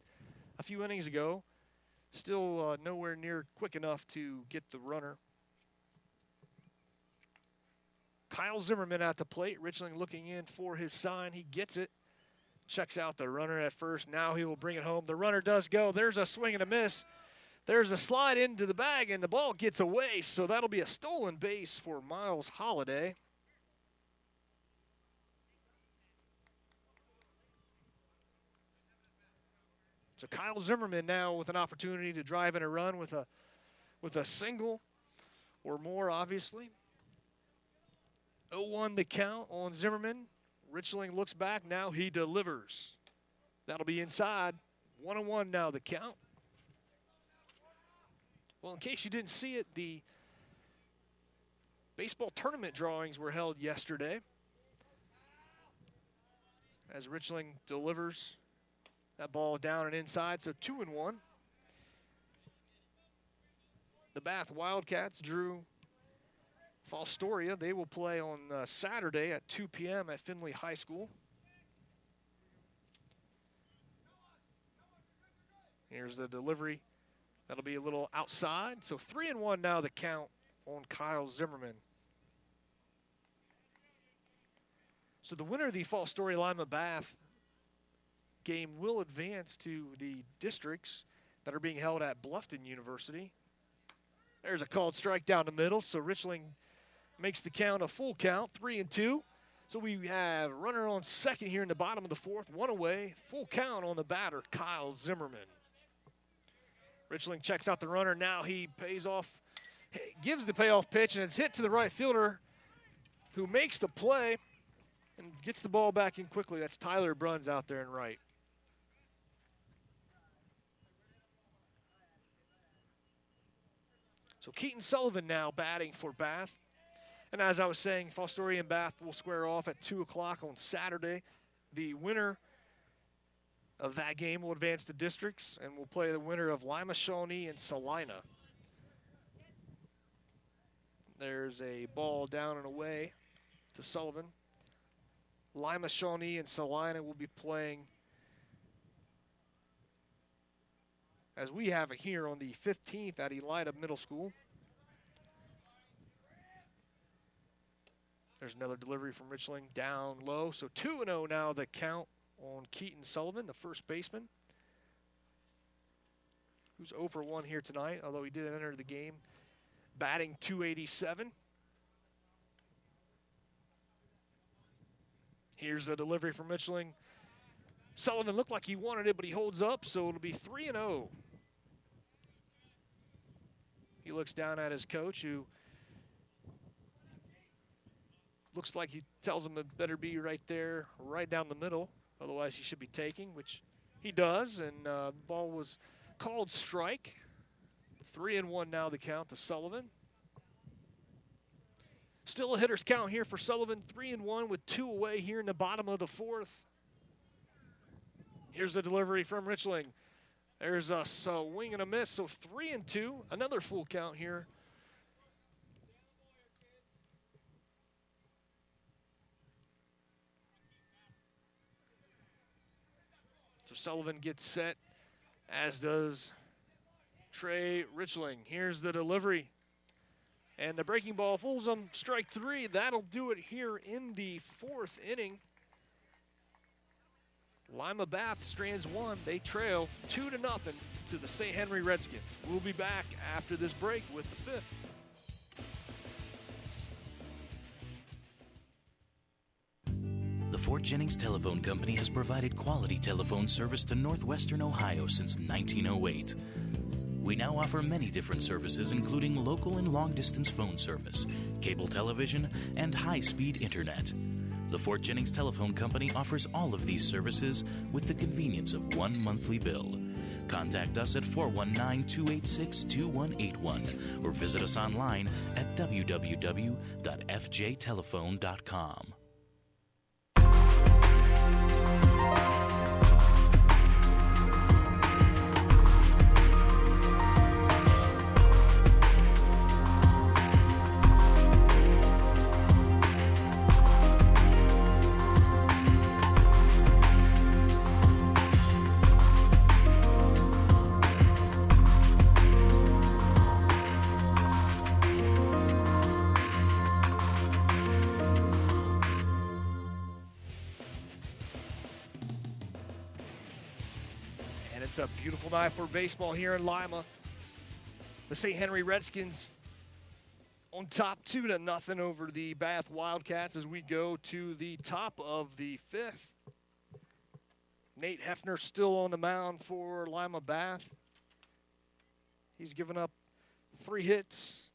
a few innings ago. Still nowhere near quick enough to get the runner. Kyle Zimmerman at the plate. Richling looking in for his sign. He gets it. Checks out the runner at first. Now he will bring it home. The runner does go. There's a swing and a miss. There's a slide into the bag, and the ball gets away. So that'll be a stolen base for Miles Holliday. So Kyle Zimmerman now with an opportunity to drive in a run with a single or more, obviously. 0-1 the count on Zimmerman. Richling looks back. Now he delivers. That'll be inside. 1-1 now the count. Well, in case you didn't see it, the baseball tournament drawings were held yesterday. As Richling delivers that ball down and inside, so 2-1. The Bath Wildcats drew Fostoria. They will play on Saturday at 2 p.m. at Findlay High School. Here's the delivery. That'll be a little outside. So 3-1 now the count on Kyle Zimmerman. So the winner of the Fostoria Lima Bath game will advance to the districts that are being held at Bluffton University. There's a called strike down the middle, so Richling makes the count a full count, 3-2. So we have a runner on second here in the bottom of the fourth, one away, full count on the batter, Kyle Zimmerman. Richling checks out the runner. Now he gives the payoff pitch, and it's hit to the right fielder who makes the play. and gets the ball back in quickly. That's Tyler Bruns out there in right. So Keaton Sullivan now batting for Bath. And as I was saying, Fostoria and Bath will square off at 2 o'clock on Saturday. The winner of that game will advance to districts and will play the winner of Lima Shawnee and Salina. There's a ball down and away to Sullivan. Lima Shawnee and Salina will be playing, as we have it here, on the 15th at Elida Middle School. There's another delivery from Richling down low. So 2-0 now the count on Keaton Sullivan, the first baseman, who's 0 for 1 here tonight, although he did enter the game batting .287. Here's a delivery from Richling. Sullivan looked like he wanted it, but he holds up, so it'll be 3-0. He looks down at his coach, who looks like he tells him it better be right there, right down the middle. Otherwise, he should be taking, which he does, and the ball was called strike. 3-1 now the count to Sullivan. Still a hitter's count here for Sullivan, 3-1 with 2 away here in the bottom of the 4th. Here's the delivery from Richling. There's a swing and a miss, so 3-2, another full count here. So Sullivan gets set, as does Trey Richling. Here's the delivery. And the breaking ball fools him. Strike 3. That'll do it here in the 4th inning. Lima Bath strands 1. They trail 2-0 to the St. Henry Redskins. We'll be back after this break with the 5th. The Fort Jennings Telephone Company has provided quality telephone service to northwestern Ohio since 1908. We now offer many different services, including local and long-distance phone service, cable television, and high-speed internet. The Fort Jennings Telephone Company offers all of these services with the convenience of one monthly bill. Contact us at 419-286-2181 or visit us online at www.fjtelephone.com. It's a beautiful night for baseball here in Lima. The St. Henry Redskins on top 2-0 over the Bath Wildcats as we go to the top of the 5th. Nate Hefner still on the mound for Lima Bath. He's given up 3 hits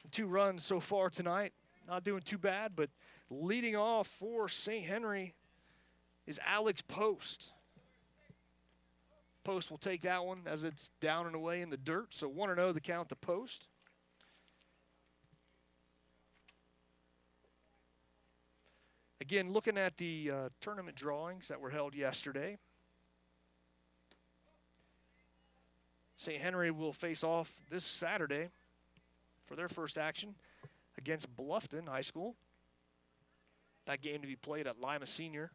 and 2 runs so far tonight. Not doing too bad, but leading off for St. Henry is Alex Post. Post will take that one as it's down and away in the dirt. So 1-0 the count to Post. Again, looking at the tournament drawings that were held yesterday, St. Henry will face off this Saturday for their first action against Bluffton High School. That game to be played at Lima Senior.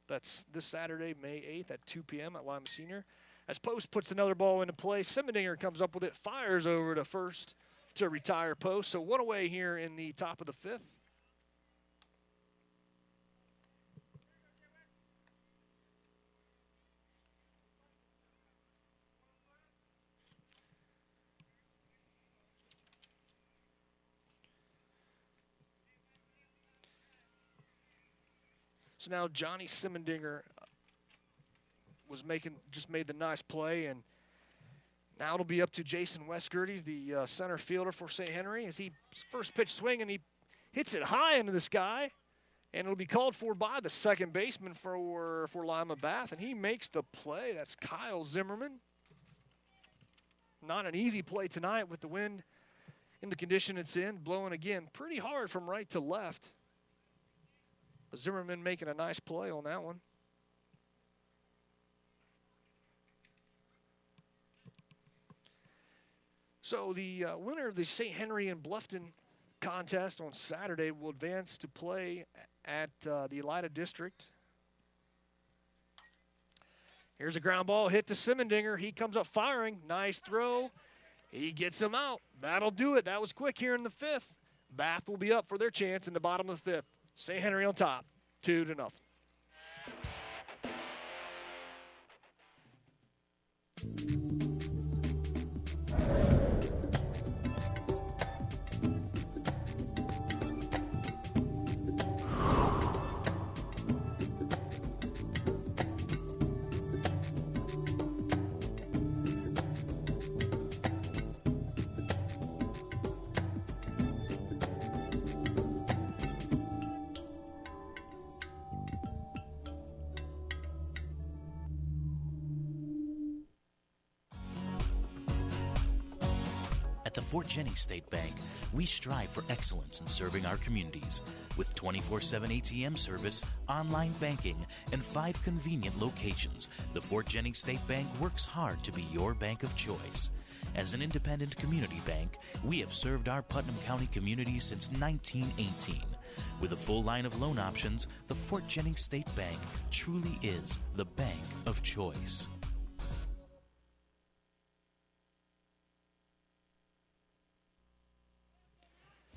That's this Saturday, May 8th at 2 p.m. at Lima Senior. As Post puts another ball into play, Simmendinger comes up with it, fires over to first to retire Post. So 1 away here in the top of the 5th. So now Johnny Simmendinger just made the nice play, and now it'll be up to Jason Westgerties, the center fielder for St. Henry, as he first pitch swing, and he hits it high into the sky, And it'll be called for by the second baseman for Lima Bath, and he makes the play. That's Kyle Zimmerman. Not an easy play tonight with the wind in the condition it's in, blowing again pretty hard from right to left. But Zimmerman making a nice play on that one. So the winner of the St. Henry and Bluffton contest on Saturday will advance to play at the Elida District. Here's a ground ball hit to Simmendinger. He comes up firing. Nice throw. He gets him out. That'll do it. That was quick here in the fifth. Bath will be up for their chance in the bottom of the fifth. St. Henry on top, 2-0. At the Fort Jennings State Bank, we strive for excellence in serving our communities. With 24/7 ATM service, online banking, and 5 convenient locations, the Fort Jennings State Bank works hard to be your bank of choice. As an independent community bank, we have served our Putnam County community since 1918. With a full line of loan options, the Fort Jennings State Bank truly is the bank of choice.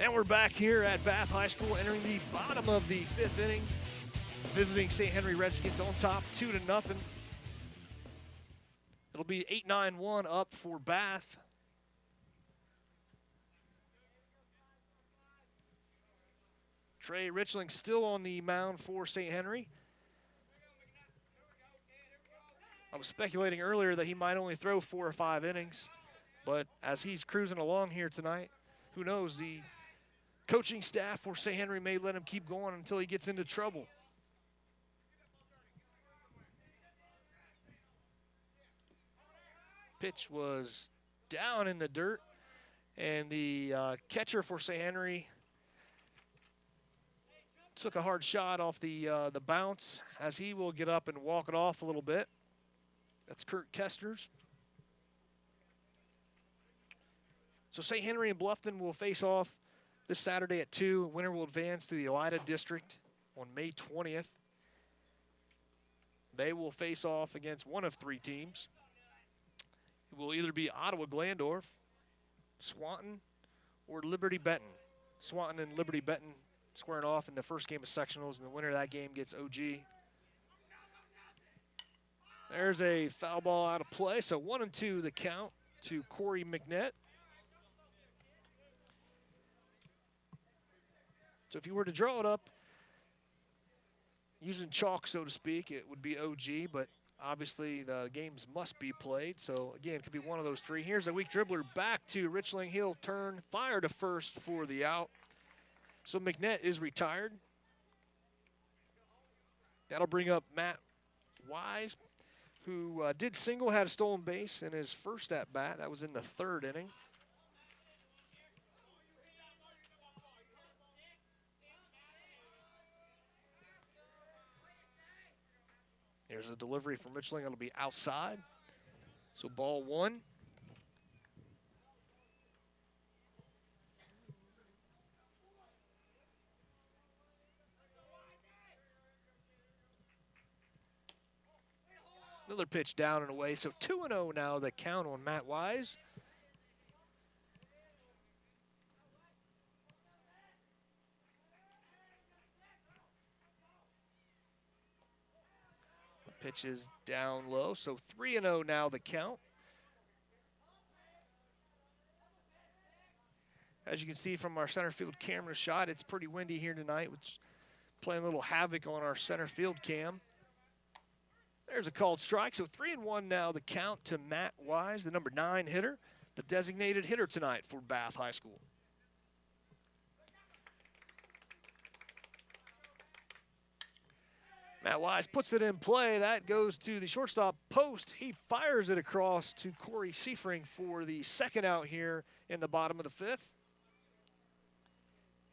And we're back here at Bath High School, entering the bottom of the fifth inning, visiting St. Henry Redskins on top, 2-0. It'll be 8-9-1 up for Bath. Trey Richling still on the mound for St. Henry. I was speculating earlier that he might only throw 4 or 5 innings, but as he's cruising along here tonight, who knows, the coaching staff for St. Henry may let him keep going until he gets into trouble. Pitch was down in the dirt, and the catcher for St. Henry took a hard shot off the bounce, as he will get up and walk it off a little bit. That's Kurt Kesters. So St. Henry and Bluffton will face off this Saturday at 2. Winner will advance to the Elida District on May 20th. They will face off against one of 3 teams. It will either be Ottawa Glandorf, Swanton, or Liberty Benton. Swanton and Liberty Benton squaring off in the first game of sectionals, and the winner of that game gets OG. There's a foul ball out of play, so 1-2 the count to Corey McNett. So if you were to draw it up using chalk, so to speak, it would be OG, but obviously the games must be played. So again, it could be one of those 3. Here's a weak dribbler back to Richling. He'll turn, fire to first for the out. So McNett is retired. That'll bring up Matt Wise, who did single, had a stolen base in his first at-bat. That was in the 3rd inning. There's a delivery from Richling. It'll be outside. So ball 1. Another pitch down and away. So 2-0 now the count on Matt Wise. Pitch is down low, so 3-0 now the count. As you can see from our center field camera shot, it's pretty windy here tonight, which is playing a little havoc on our center field cam. There's a called strike, so 3-1 now the count to Matt Wise, the number 9 hitter, the designated hitter tonight for Bath High School. Matt Wise puts it in play. That goes to the shortstop post. He fires it across to Corey Seifring for the second out here in the bottom of the fifth.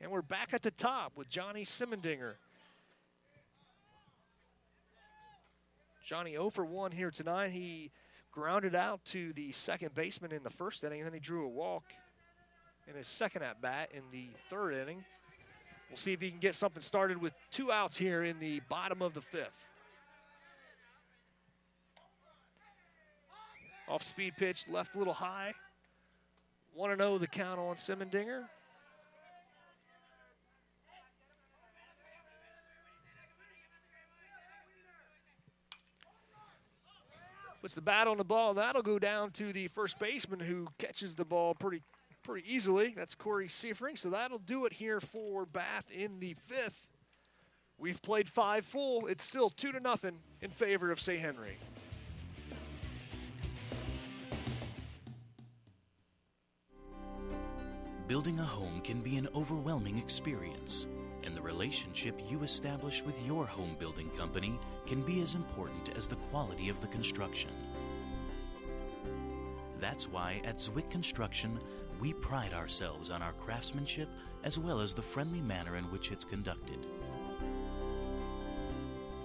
And we're back at the top with Johnny Simmendinger. Johnny 0 for 1 here tonight. He grounded out to the second baseman in the first inning, and then he drew a walk in his second at-bat in the third inning. We'll see if he can get something started with 2 outs here in the bottom of the fifth. Off-speed pitch, left a little high. 1-0 the count on Simmendinger. Puts the bat on the ball. That'll go down to the first baseman who catches the ball pretty easily. That's Corey Seifring. So that'll do it here for Bath in the fifth. We've played 5 full. It's still 2-0 in favor of St. Henry. Building a home can be an overwhelming experience, and the relationship you establish with your home building company can be as important as the quality of the construction. That's why at Zwick Construction, we pride ourselves on our craftsmanship as well as the friendly manner in which it's conducted.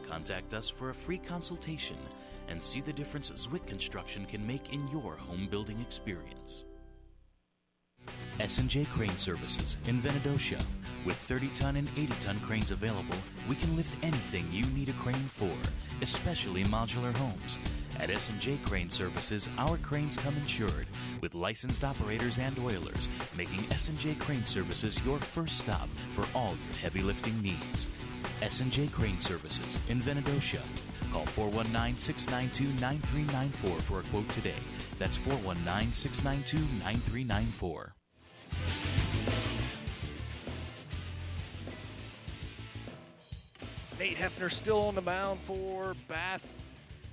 Contact us for a free consultation and see the difference Zwick Construction can make in your home building experience. S&J Crane Services in Venedocia. With 30-ton and 80-ton cranes available, we can lift anything you need a crane for, especially modular homes. At S&J Crane Services, our cranes come insured with licensed operators and oilers, making S&J Crane Services your first stop for all your heavy lifting needs. S&J Crane Services in Venedocia. Call 419-692-9394 for a quote today. That's 419-692-9394. Nate Hefner still on the mound for Bath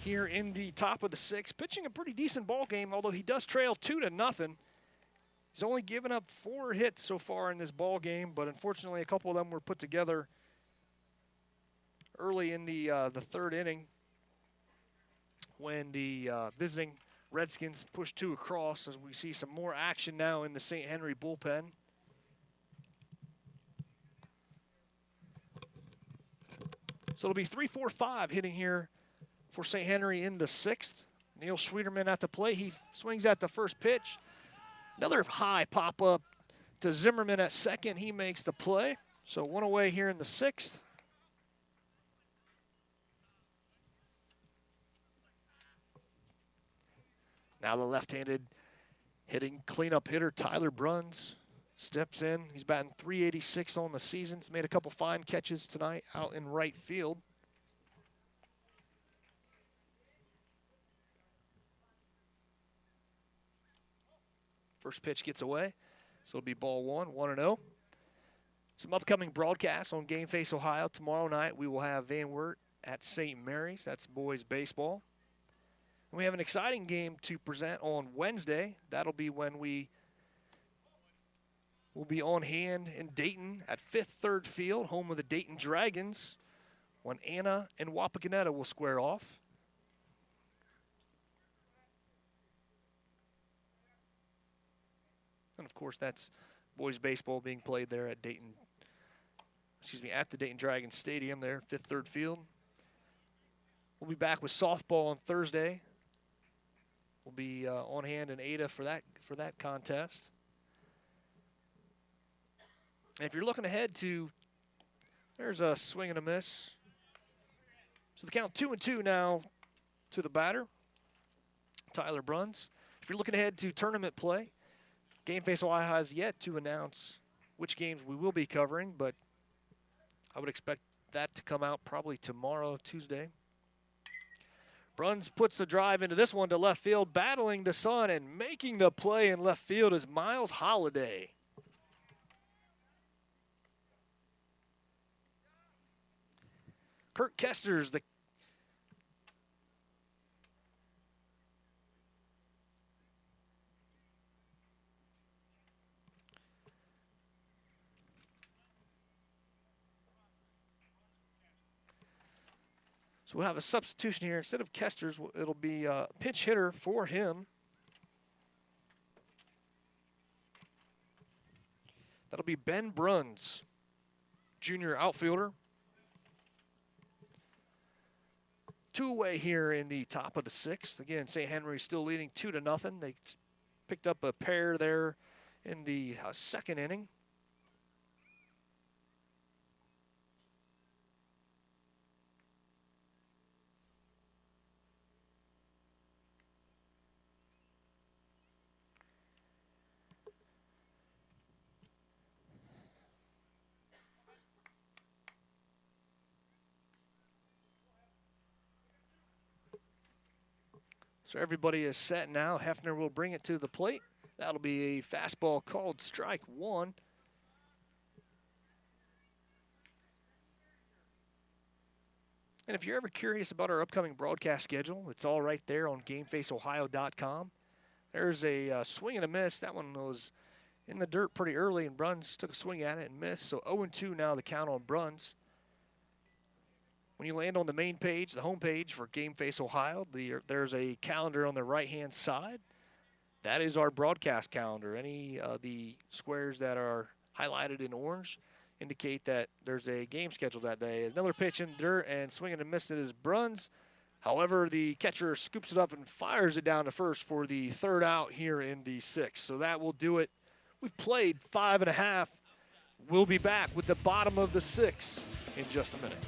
here in the top of the sixth, pitching a pretty decent ball game, although he does trail 2-0. He's only given up 4 hits so far in this ball game, but unfortunately a couple of them were put together early in the third inning when the visiting Redskins pushed 2 across, as we see some more action now in the St. Henry bullpen. So it'll be 3-4-5 hitting here for St. Henry in the sixth. Neil Schwederman at the plate. He swings at the first pitch. Another high pop-up to Zimmerman at second. He makes the play. So 1 away here in the sixth. Now the left-handed hitting cleanup hitter Tyler Bruns steps in. He's batting .386 on the season. He's made a couple fine catches tonight out in right field. First pitch gets away, so it'll be ball 1, 1-0. Some upcoming broadcasts on Game Face Ohio. Tomorrow night we will have Van Wert at St. Mary's. That's boys baseball. And we have an exciting game to present on Wednesday. That'll be when we will be on hand in Dayton at Fifth Third Field, home of the Dayton Dragons, when Anna and Wapakoneta will square off. And of course, that's boys baseball being played there at Dayton, at the Dayton Dragons Stadium there, Fifth Third Field. We'll be back with softball on Thursday. We'll be on hand in Ada for that contest. And if you're looking ahead to, there's a swing and a miss. So the count 2-2 now to the batter, Tyler Bruns. If you're looking ahead to tournament play, Game Face Ohio has yet to announce which games we will be covering, but I would expect that to come out probably tomorrow, Tuesday. Bruns puts the drive into this one to left field, battling the sun, and making the play in left field is Miles Holliday. Kurt Kester's the So we'll have a substitution here. Instead of Kesters, it'll be a pinch hitter for him. That'll be Ben Bruns, junior outfielder. Two away here in the top of the sixth. Again, St. Henry still leading 2-0. They picked up a pair there in the second inning. So everybody is set now. Hefner will bring it to the plate. That'll be a fastball called strike one. And if you're ever curious about our upcoming broadcast schedule, it's all right there on GameFaceOhio.com. There's a swing and a miss. That one was in the dirt pretty early, and Bruns took a swing at it and missed. So 0-2 now the count on Bruns. When you land on the main page, the home page for Game Face Ohio, there's a calendar on the right-hand side. That is our broadcast calendar. Any of the squares that are highlighted in orange indicate that there's a game scheduled that day. Another pitch in dirt and swinging and missing is Bruns. However, the catcher scoops it up and fires it down to first for the third out here in the sixth. So that will do it. We've played 5.5. We'll be back with the bottom of the sixth in just a minute.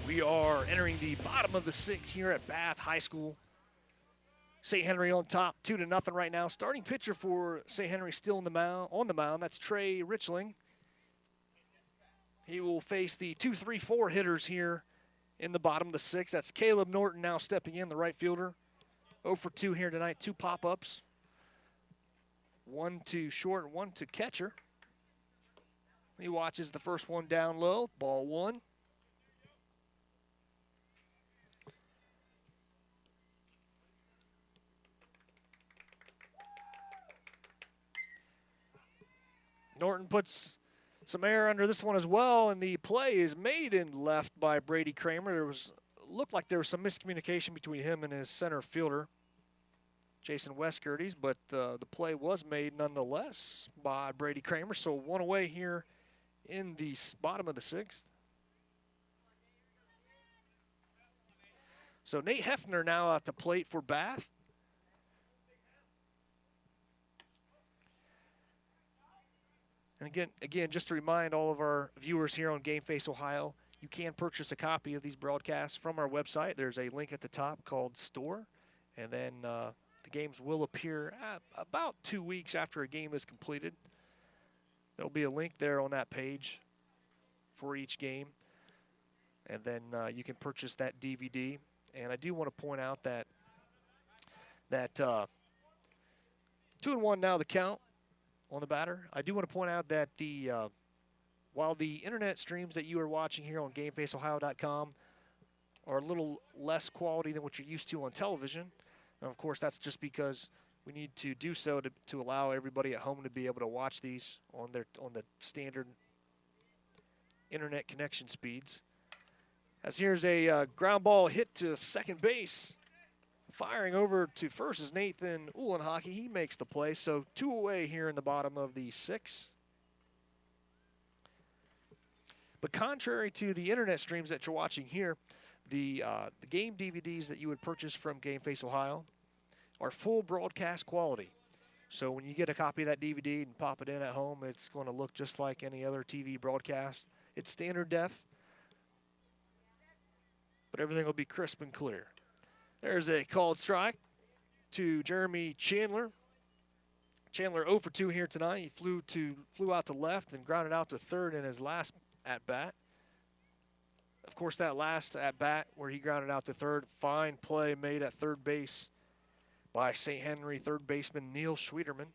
We are entering the bottom of the sixth here at Bath High School. St. Henry on top, 2-0 right now. Starting pitcher for St. Henry still on the mound. That's Trey Richling. He will face the 2-3-4 hitters here in the bottom of the sixth. That's Caleb Norton now stepping in, the right fielder. 0 for 2 here tonight, 2 pop-ups. 1 to short, 1 to catcher. He watches the first one down low, ball 1. Norton puts some air under this one as well, and the play is made in left by Brady Kramer. Looked like there was some miscommunication between him and his center fielder, Jason Westgerties, but the play was made nonetheless by Brady Kramer. So one away here in the bottom of the sixth. So Nate Hefner now at the plate for Bath. And again, just to remind all of our viewers here on Game Face Ohio, you can purchase a copy of these broadcasts from our website. There's a link at the top called Store, and then the games will appear about 2 weeks after a game is completed. There'll be a link there on that page for each game, and then you can purchase that DVD. And I do want to point out that 2-1 now the count on the batter. I do want to point out that while the internet streams that you are watching here on GameFaceOhio.com are a little less quality than what you're used to on television, and of course that's just because we need to do so to allow everybody at home to be able to watch these on the standard internet connection speeds. As here's a ground ball hit to second base Firing over to first is Nathan Uhlenhockey. He makes the play, so 2 away here in the bottom of the 6th. But contrary to the internet streams that you're watching here, the game DVDs that you would purchase from GameFace Ohio are full broadcast quality. So when you get a copy of that DVD and pop it in at home, it's going to look just like any other TV broadcast. It's standard def, but everything will be crisp and clear. There's a called strike to Jeremy Chandler. Chandler 0 for 2 here tonight. He flew out to left and grounded out to third in his last at-bat. Of course, that last at-bat where he grounded out to third, fine play made at third base by St. Henry third baseman Neil Schwederman.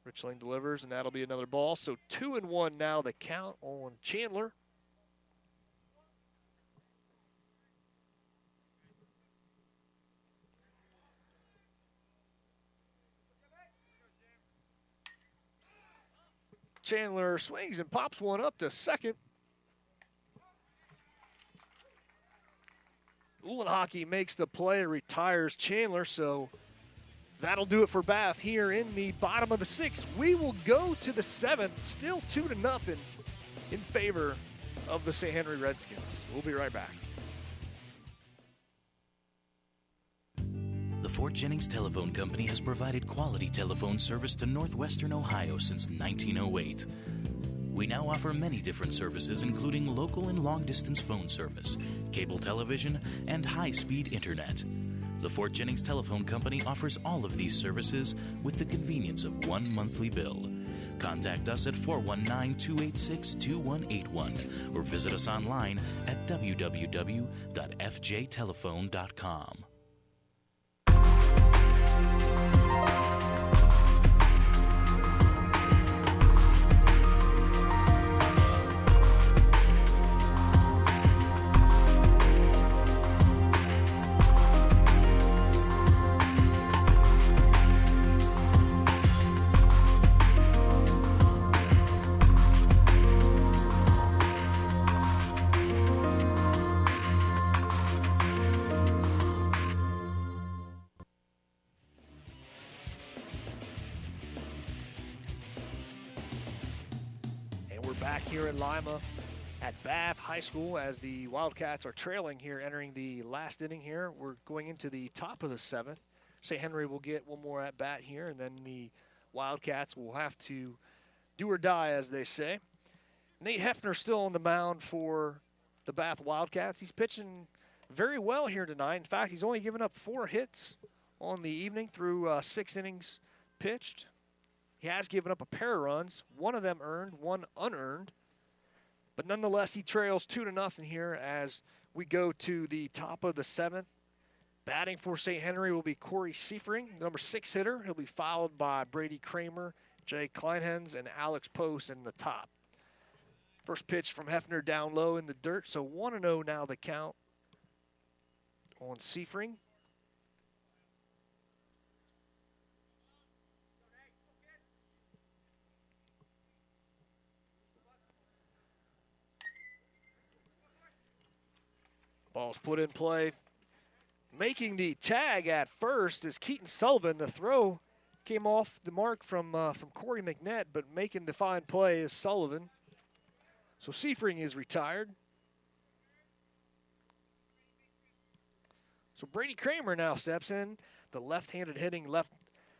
Richling delivers, and that'll be another ball. So 2-1 now, the count on Chandler. Chandler swings and pops one up to second. Uhlenhockey makes the play, retires Chandler, so that'll do it for Bath here in the bottom of the 6th. We will go to the 7th, still 2-0 in favor of the St. Henry Redskins. We'll be right back. The Fort Jennings Telephone Company has provided quality telephone service to northwestern Ohio since 1908. We now offer many different services, including local and long-distance phone service, cable television, and high-speed internet. The Fort Jennings Telephone Company offers all of these services with the convenience of one monthly bill. Contact us at 419-286-2181 or visit us online at www.fjtelephone.com. Here in Lima at Bath High School as the Wildcats are trailing here, entering the last inning here. We're going into the top of the 7th. St. Henry will get one more at bat here, and then the Wildcats will have to do or die, as they say. Nate Hefner still on the mound for the Bath Wildcats. He's pitching very well here tonight. In fact, he's only given up 4 hits on the evening through 6 innings pitched. He has given up a pair of runs, one of them earned, one unearned. But nonetheless, he trails 2-0 here as we go to the top of the 7th. Batting for St. Henry will be Corey Seifring, number 6 hitter. He'll be followed by Brady Kramer, Jay Kleinhens, and Alex Post in the top. First pitch from Hefner down low in the dirt, so 1-0 now the count on Seifring. Ball's put in play. Making the tag at first is Keaton Sullivan. The throw came off the mark from Corey McNett, but making the fine play is Sullivan. So Seifring is retired. So Brady Kramer now steps in, the left-handed hitting left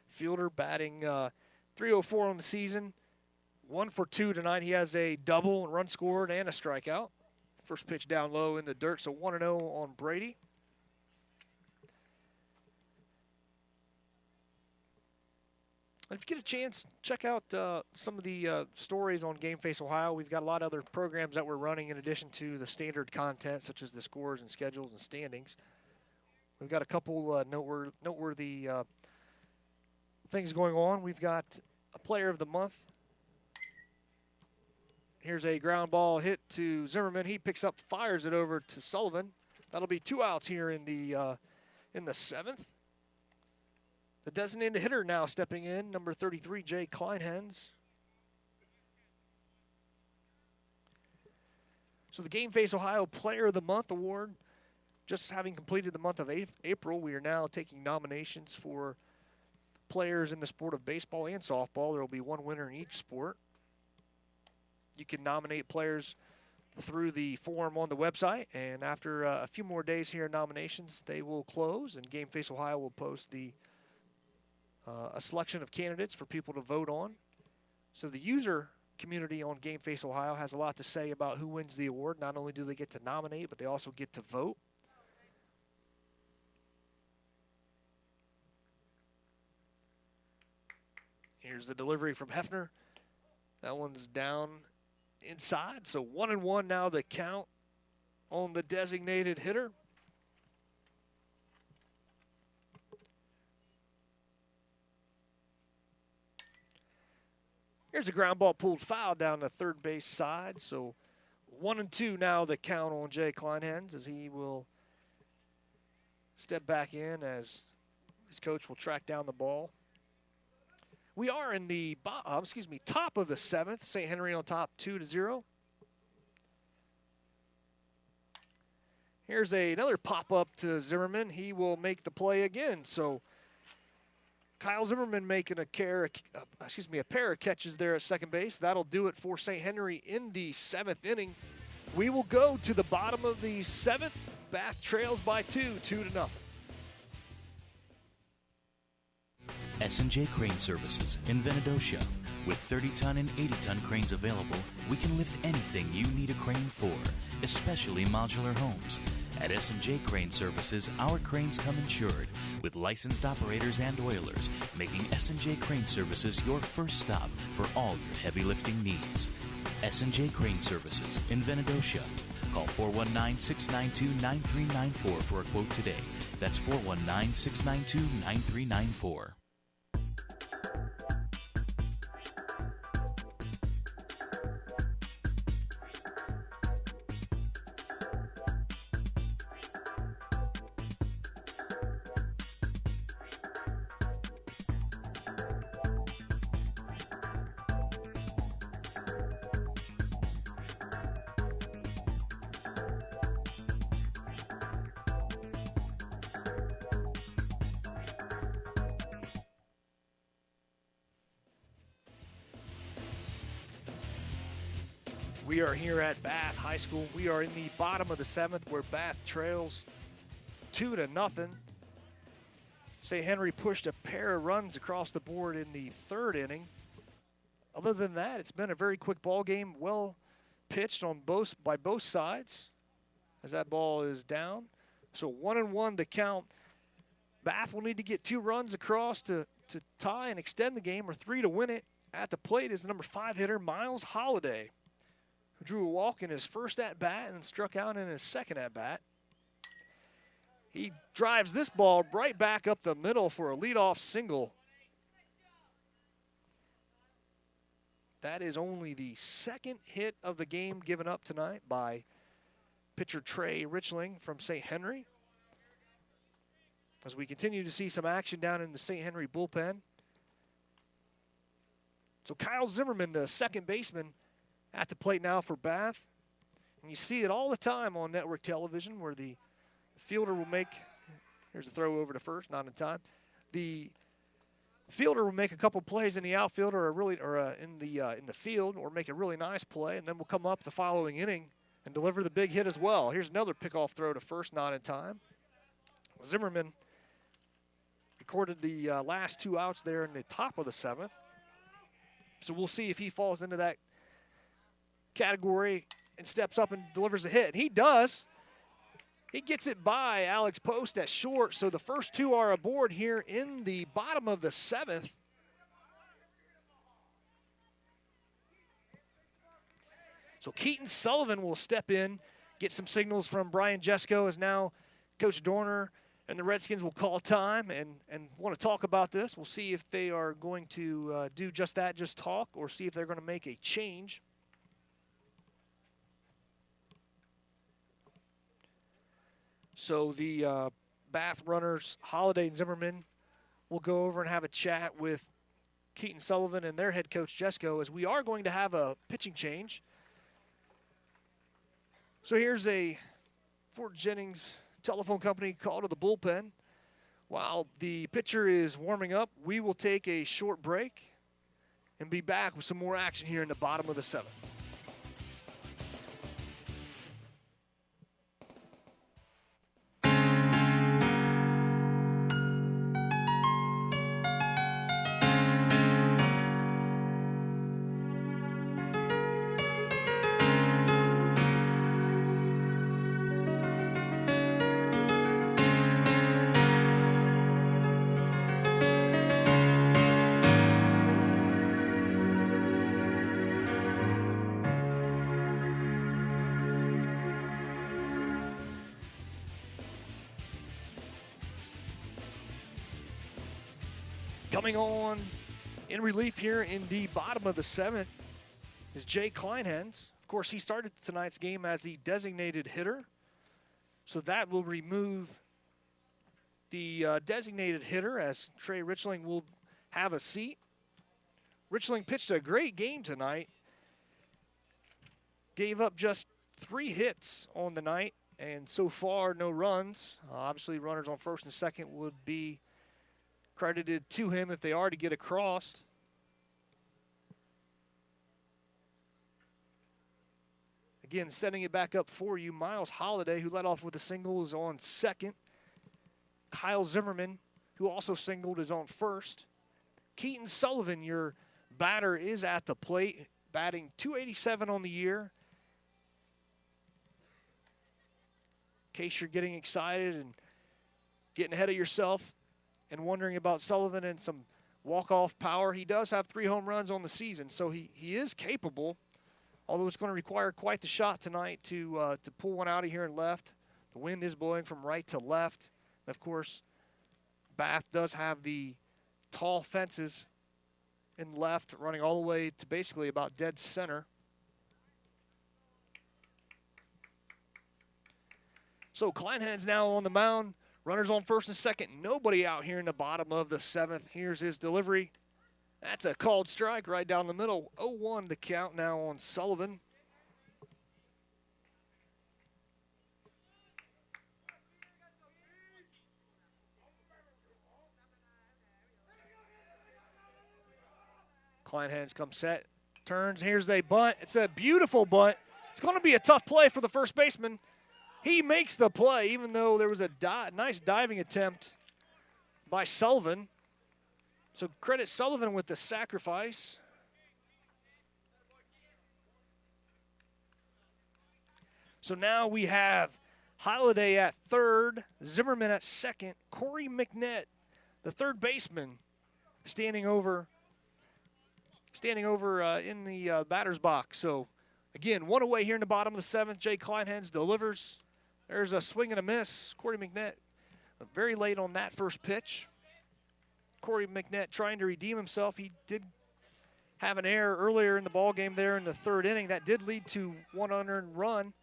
fielder, batting .304 on the season. 1 for 2 tonight. He has a double, run scored, and a strikeout. First pitch down low in the dirt, so 1-0 on Brady. And if you get a chance, check out some of the stories on GameFace Ohio. We've got a lot of other programs that we're running in addition to the standard content, such as the scores and schedules and standings. We've got a couple noteworthy things going on. We've got a Player of the Month. Here's a ground ball hit to Zimmerman. He picks up, fires it over to Sullivan. That'll be 2 outs here in the 7th. The designated hitter now stepping in, number 33, Jay Kleinhens. So the Game Face Ohio Player of the Month award, just having completed the month of April, we are now taking nominations for players in the sport of baseball and softball. There will be one winner in each sport. You can nominate players through the form on the website, and after a few more days here in nominations, they will close, and Game Face Ohio will post a selection of candidates for people to vote on. So the user community on Game Face Ohio has a lot to say about who wins the award. Not only do they get to nominate, but they also get to vote. Here's the delivery from Hefner. That one's down inside. So 1-1 now the count on the designated hitter. Here's a ground ball pulled foul down the third base side. So 1-2 now the count on Jay Kleinhens as he will step back in as his coach will track down the ball. We are in the top of the seventh. St. Henry on top 2-0. Here's another pop-up to Zimmerman. He will make the play again. So Kyle Zimmerman making a pair of catches there at second base. That'll do it for St. Henry in the seventh inning. We will go to the bottom of the seventh. Bath trails by 2-0. S&J Crane Services in Venedocia. With 30-ton and 80-ton cranes available, we can lift anything you need a crane for, especially modular homes. At S&J Crane Services, our cranes come insured with licensed operators and oilers, making S&J Crane Services your first stop for all your heavy lifting needs. S&J Crane Services in Venedocia. Call 419-692-9394 for a quote today. That's 419-692-9394. We are here at Bath High School. We are in the bottom of the seventh where Bath trails 2-0. St. Henry pushed a pair of runs across the board in the third inning. Other than that, it's been a very quick ball game, well pitched by both sides as that ball is down. So 1-1 to count. Bath will need to get 2 runs across to tie and extend the game, or 3 to win it. At the plate is the number 5 hitter, Miles Holliday, who drew a walk in his first at-bat and struck out in his second at-bat. He drives this ball right back up the middle for a leadoff single. That is only the second hit of the game given up tonight by pitcher Trey Richling from St. Henry. As we continue to see some action down in the St. Henry bullpen. So Kyle Zimmerman, the second baseman, at the plate now for Bath. And you see it all the time on network television where the fielder will make, here's a throw over to first, not in time. The fielder will make a couple plays in the outfield or in the field, or make a really nice play, and then will come up the following inning and deliver the big hit as well. Here's another pickoff throw to first, not in time. Zimmerman recorded the last 2 outs there in the top of the seventh. So we'll see if he falls into that category and steps up and delivers a hit. And he does. He gets it by Alex Post at short, so the first 2 are aboard here in the bottom of the seventh. So Keaton Sullivan will step in, get some signals from Brian Jesko, as now Coach Dorner and the Redskins will call time and want to talk about this. We'll see if they are going to do just that, just talk, or see if they're going to make a change. So the Bath runners, Holliday and Zimmerman, will go over and have a chat with Keaton Sullivan and their head coach, Jesko, as we are going to have a pitching change. So here's a Fort Jennings Telephone Company call to the bullpen. While the pitcher is warming up, we will take a short break and be back with some more action here in the bottom of the 7th. Coming on in relief here in the bottom of the 7th is Jay Kleinhans. Of course, he started tonight's game as the designated hitter. So that will remove the designated hitter as Trey Richling will have a seat. Richling pitched a great game tonight. Gave up just 3 hits on the night, and so far no runs. Obviously, runners on first and second would be credited to him if they are to get across. Again, setting it back up for you, Miles Holliday, who led off with a single, is on second. Kyle Zimmerman, who also singled, is on first. Keaton Sullivan, your batter, is at the plate, batting .287 on the year. In case you're getting excited and getting ahead of yourself and wondering about Sullivan and some walk-off power, he does have 3 home runs on the season, so he is capable, although it's going to require quite the shot tonight to pull one out of here and left. The wind is blowing from right to left. And of course, Bath does have the tall fences in left running all the way to basically about dead center. So Kleinhans now on the mound. Runners on first and second. Nobody out here in the bottom of the 7th. Here's his delivery. That's a called strike right down the middle. 0-1 the count now on Sullivan. Kleinhans comes set, turns, here's a bunt. It's a beautiful bunt. It's going to be a tough play for the first baseman. He makes the play, even though there was a nice diving attempt by Sullivan. So credit Sullivan with the sacrifice. So now we have Holiday at third, Zimmerman at second, Corey McNett, the third baseman, standing over in the batter's box. So again, one away here in the bottom of the 7th. Jay Kleinhans delivers. There's a swing and a miss. Corey McNett very late on that first pitch. Corey McNett trying to redeem himself. He did have an error earlier in the ballgame there in the 3rd inning. That did lead to 1 unearned run.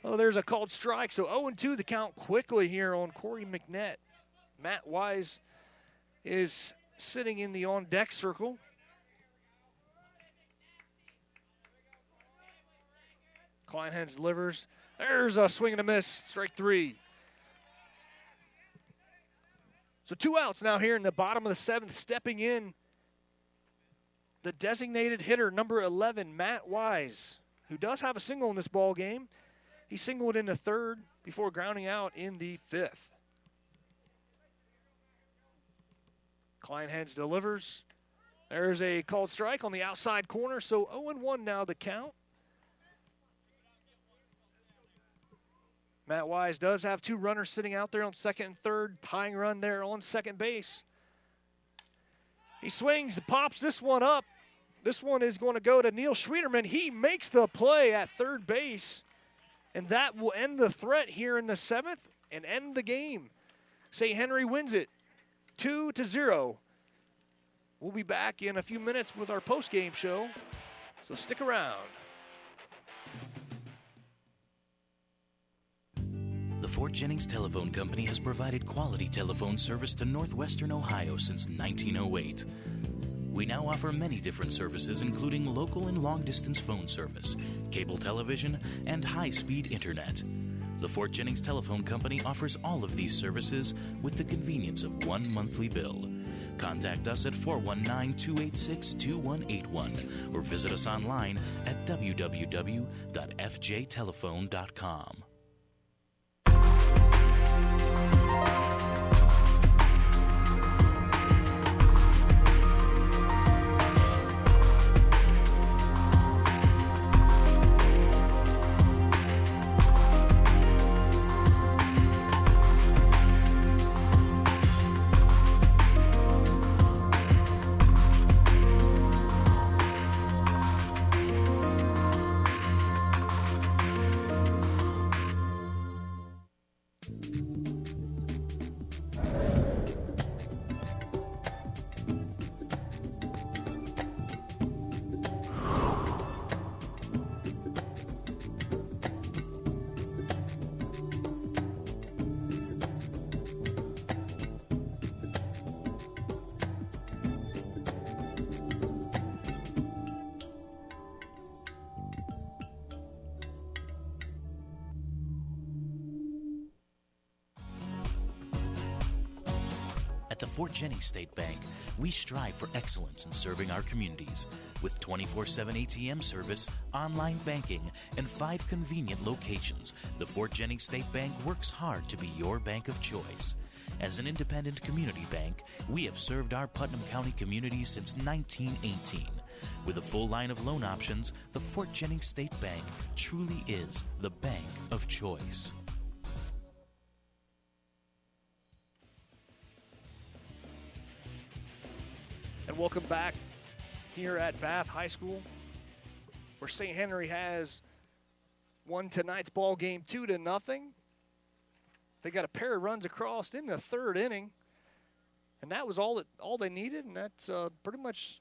Oh, there's a called strike. So 0-2 the count quickly here on Corey McNett. Matt Wise is sitting in the on-deck circle. Kleinhans delivers. There's a swing and a miss, strike 3. So 2 outs now here in the bottom of the 7th. Stepping in, the designated hitter, number 11, Matt Wise, who does have a single in this ball game. He singled in the 3rd before grounding out in the 5th. Kleinhans delivers. There's a called strike on the outside corner, so 0-1 now the count. Matt Wise does have 2 runners sitting out there on second and third, tying run there on second base. He swings, pops this one up. This one is going to go to Neil Schwieterman. He makes the play at third base, and that will end the threat here in the 7th and end the game. St. Henry wins it 2-0. We'll be back in a few minutes with our post-game show, so stick around. The Fort Jennings Telephone Company has provided quality telephone service to northwestern Ohio since 1908. We now offer many different services, including local and long-distance phone service, cable television, and high-speed internet. The Fort Jennings Telephone Company offers all of these services with the convenience of one monthly bill. Contact us at 419-286-2181 or visit us online at www.fjtelephone.com. At the Fort Jennings State Bank, we strive for excellence in serving our communities. With 24/7 ATM service, online banking, and 5 convenient locations, the Fort Jennings State Bank works hard to be your bank of choice. As an independent community bank, we have served our Putnam County community since 1918. With a full line of loan options, the Fort Jennings State Bank truly is the bank of choice. And welcome back here at Bath High School, where St. Henry has won tonight's ball game 2-0. They got a pair of runs across in the third inning, and that was all they needed, and that's pretty much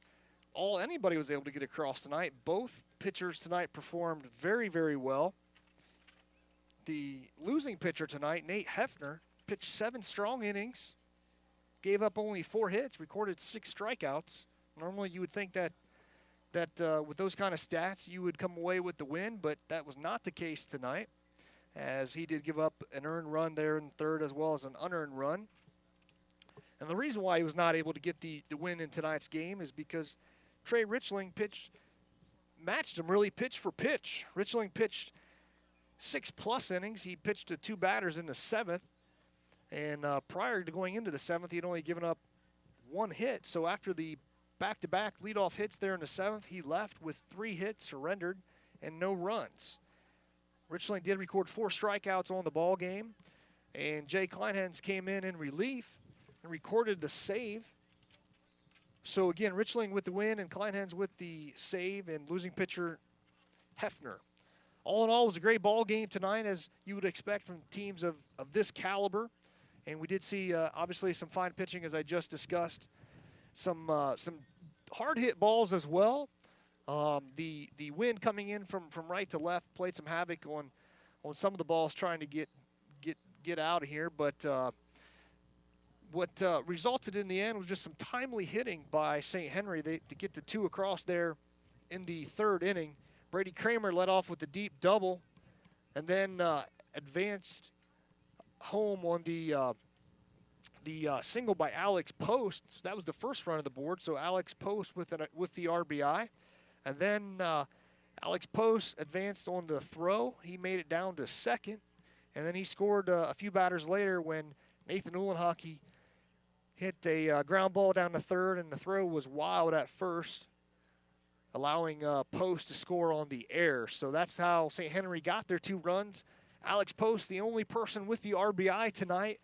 all anybody was able to get across tonight. Both pitchers tonight performed very, very well. The losing pitcher tonight, Nate Hefner, pitched 7 strong innings, gave up only 4 hits, recorded 6 strikeouts. Normally you would think that with those kind of stats you would come away with the win, but that was not the case tonight, as he did give up an earned run there in third as well as an unearned run. And the reason why he was not able to get the win in tonight's game is because Trey Richling matched him really pitch for pitch. Richling pitched 6+ innings. He pitched to 2 batters in the 7th. And prior to going into the 7th, he had only given up 1 hit. So after the back-to-back leadoff hits there in the 7th, he left with 3 hits surrendered and no runs. Richland did record 4 strikeouts on the ball game, and Jay Kleinhans came in relief and recorded the save. So again, Richling with the win and Kleinhans with the save, and losing pitcher Hefner. All in all, it was a great ball game tonight, as you would expect from teams of this caliber. And we did see, obviously, some fine pitching, as I just discussed. Some hard-hit balls as well. The wind coming in from right to left played some havoc on some of the balls trying to get out of here. But what resulted in the end was just some timely hitting by St. Henry to get the 2 across there in the 3rd inning. Brady Kramer led off with the deep double, and then advanced home on the single by Alex Post. So that was the first run of the board. So Alex Post with the RBI, and then Alex Post advanced on the throw. He made it down to second, and then he scored a few batters later when Nathan Uhlenhockey hit a ground ball down to third, and the throw was wild at first, allowing Post to score on the air. So that's how St. Henry got their 2 runs. Alex Post, the only person with the RBI tonight,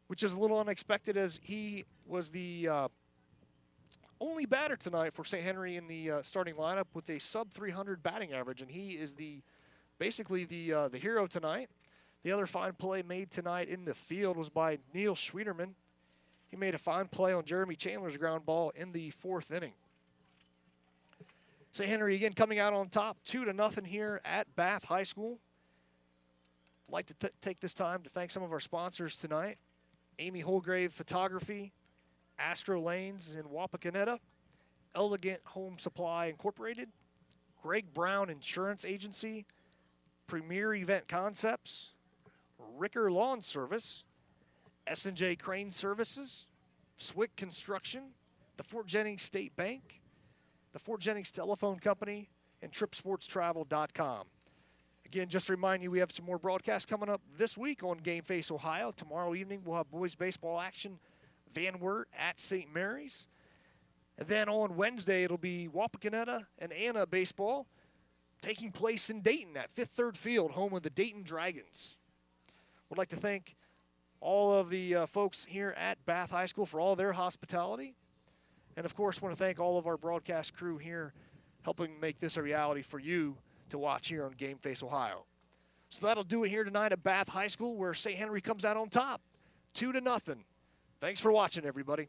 which is a little unexpected, as he was the only batter tonight for St. Henry in the starting lineup with a sub-300 batting average, and he is basically the hero tonight. The other fine play made tonight in the field was by Neil Schwederman. He made a fine play on Jeremy Chandler's ground ball in the 4th inning. St. Henry again coming out on top, 2-0 here at Bath High School. I'd like to take this time to thank some of our sponsors tonight. Amy Holgrave Photography, Astro Lanes in Wapakoneta, Elegant Home Supply Incorporated, Greg Brown Insurance Agency, Premier Event Concepts, Ricker Lawn Service, S&J Crane Services, Swick Construction, the Fort Jennings State Bank, the Fort Jennings Telephone Company, and TripSportsTravel.com. Again, just to remind you, we have some more broadcasts coming up this week on Game Face Ohio. Tomorrow evening, we'll have boys baseball action, Van Wert at St. Mary's. And then on Wednesday, it'll be Wapakoneta and Anna baseball taking place in Dayton at Fifth Third Field, home of the Dayton Dragons. Would like to thank all of the folks here at Bath High School for all their hospitality. And, of course, want to thank all of our broadcast crew here helping make this a reality for you to watch here on Game Face Ohio. So that'll do it here tonight at Bath High School, where St. Henry comes out on top, 2-0. Thanks for watching, everybody.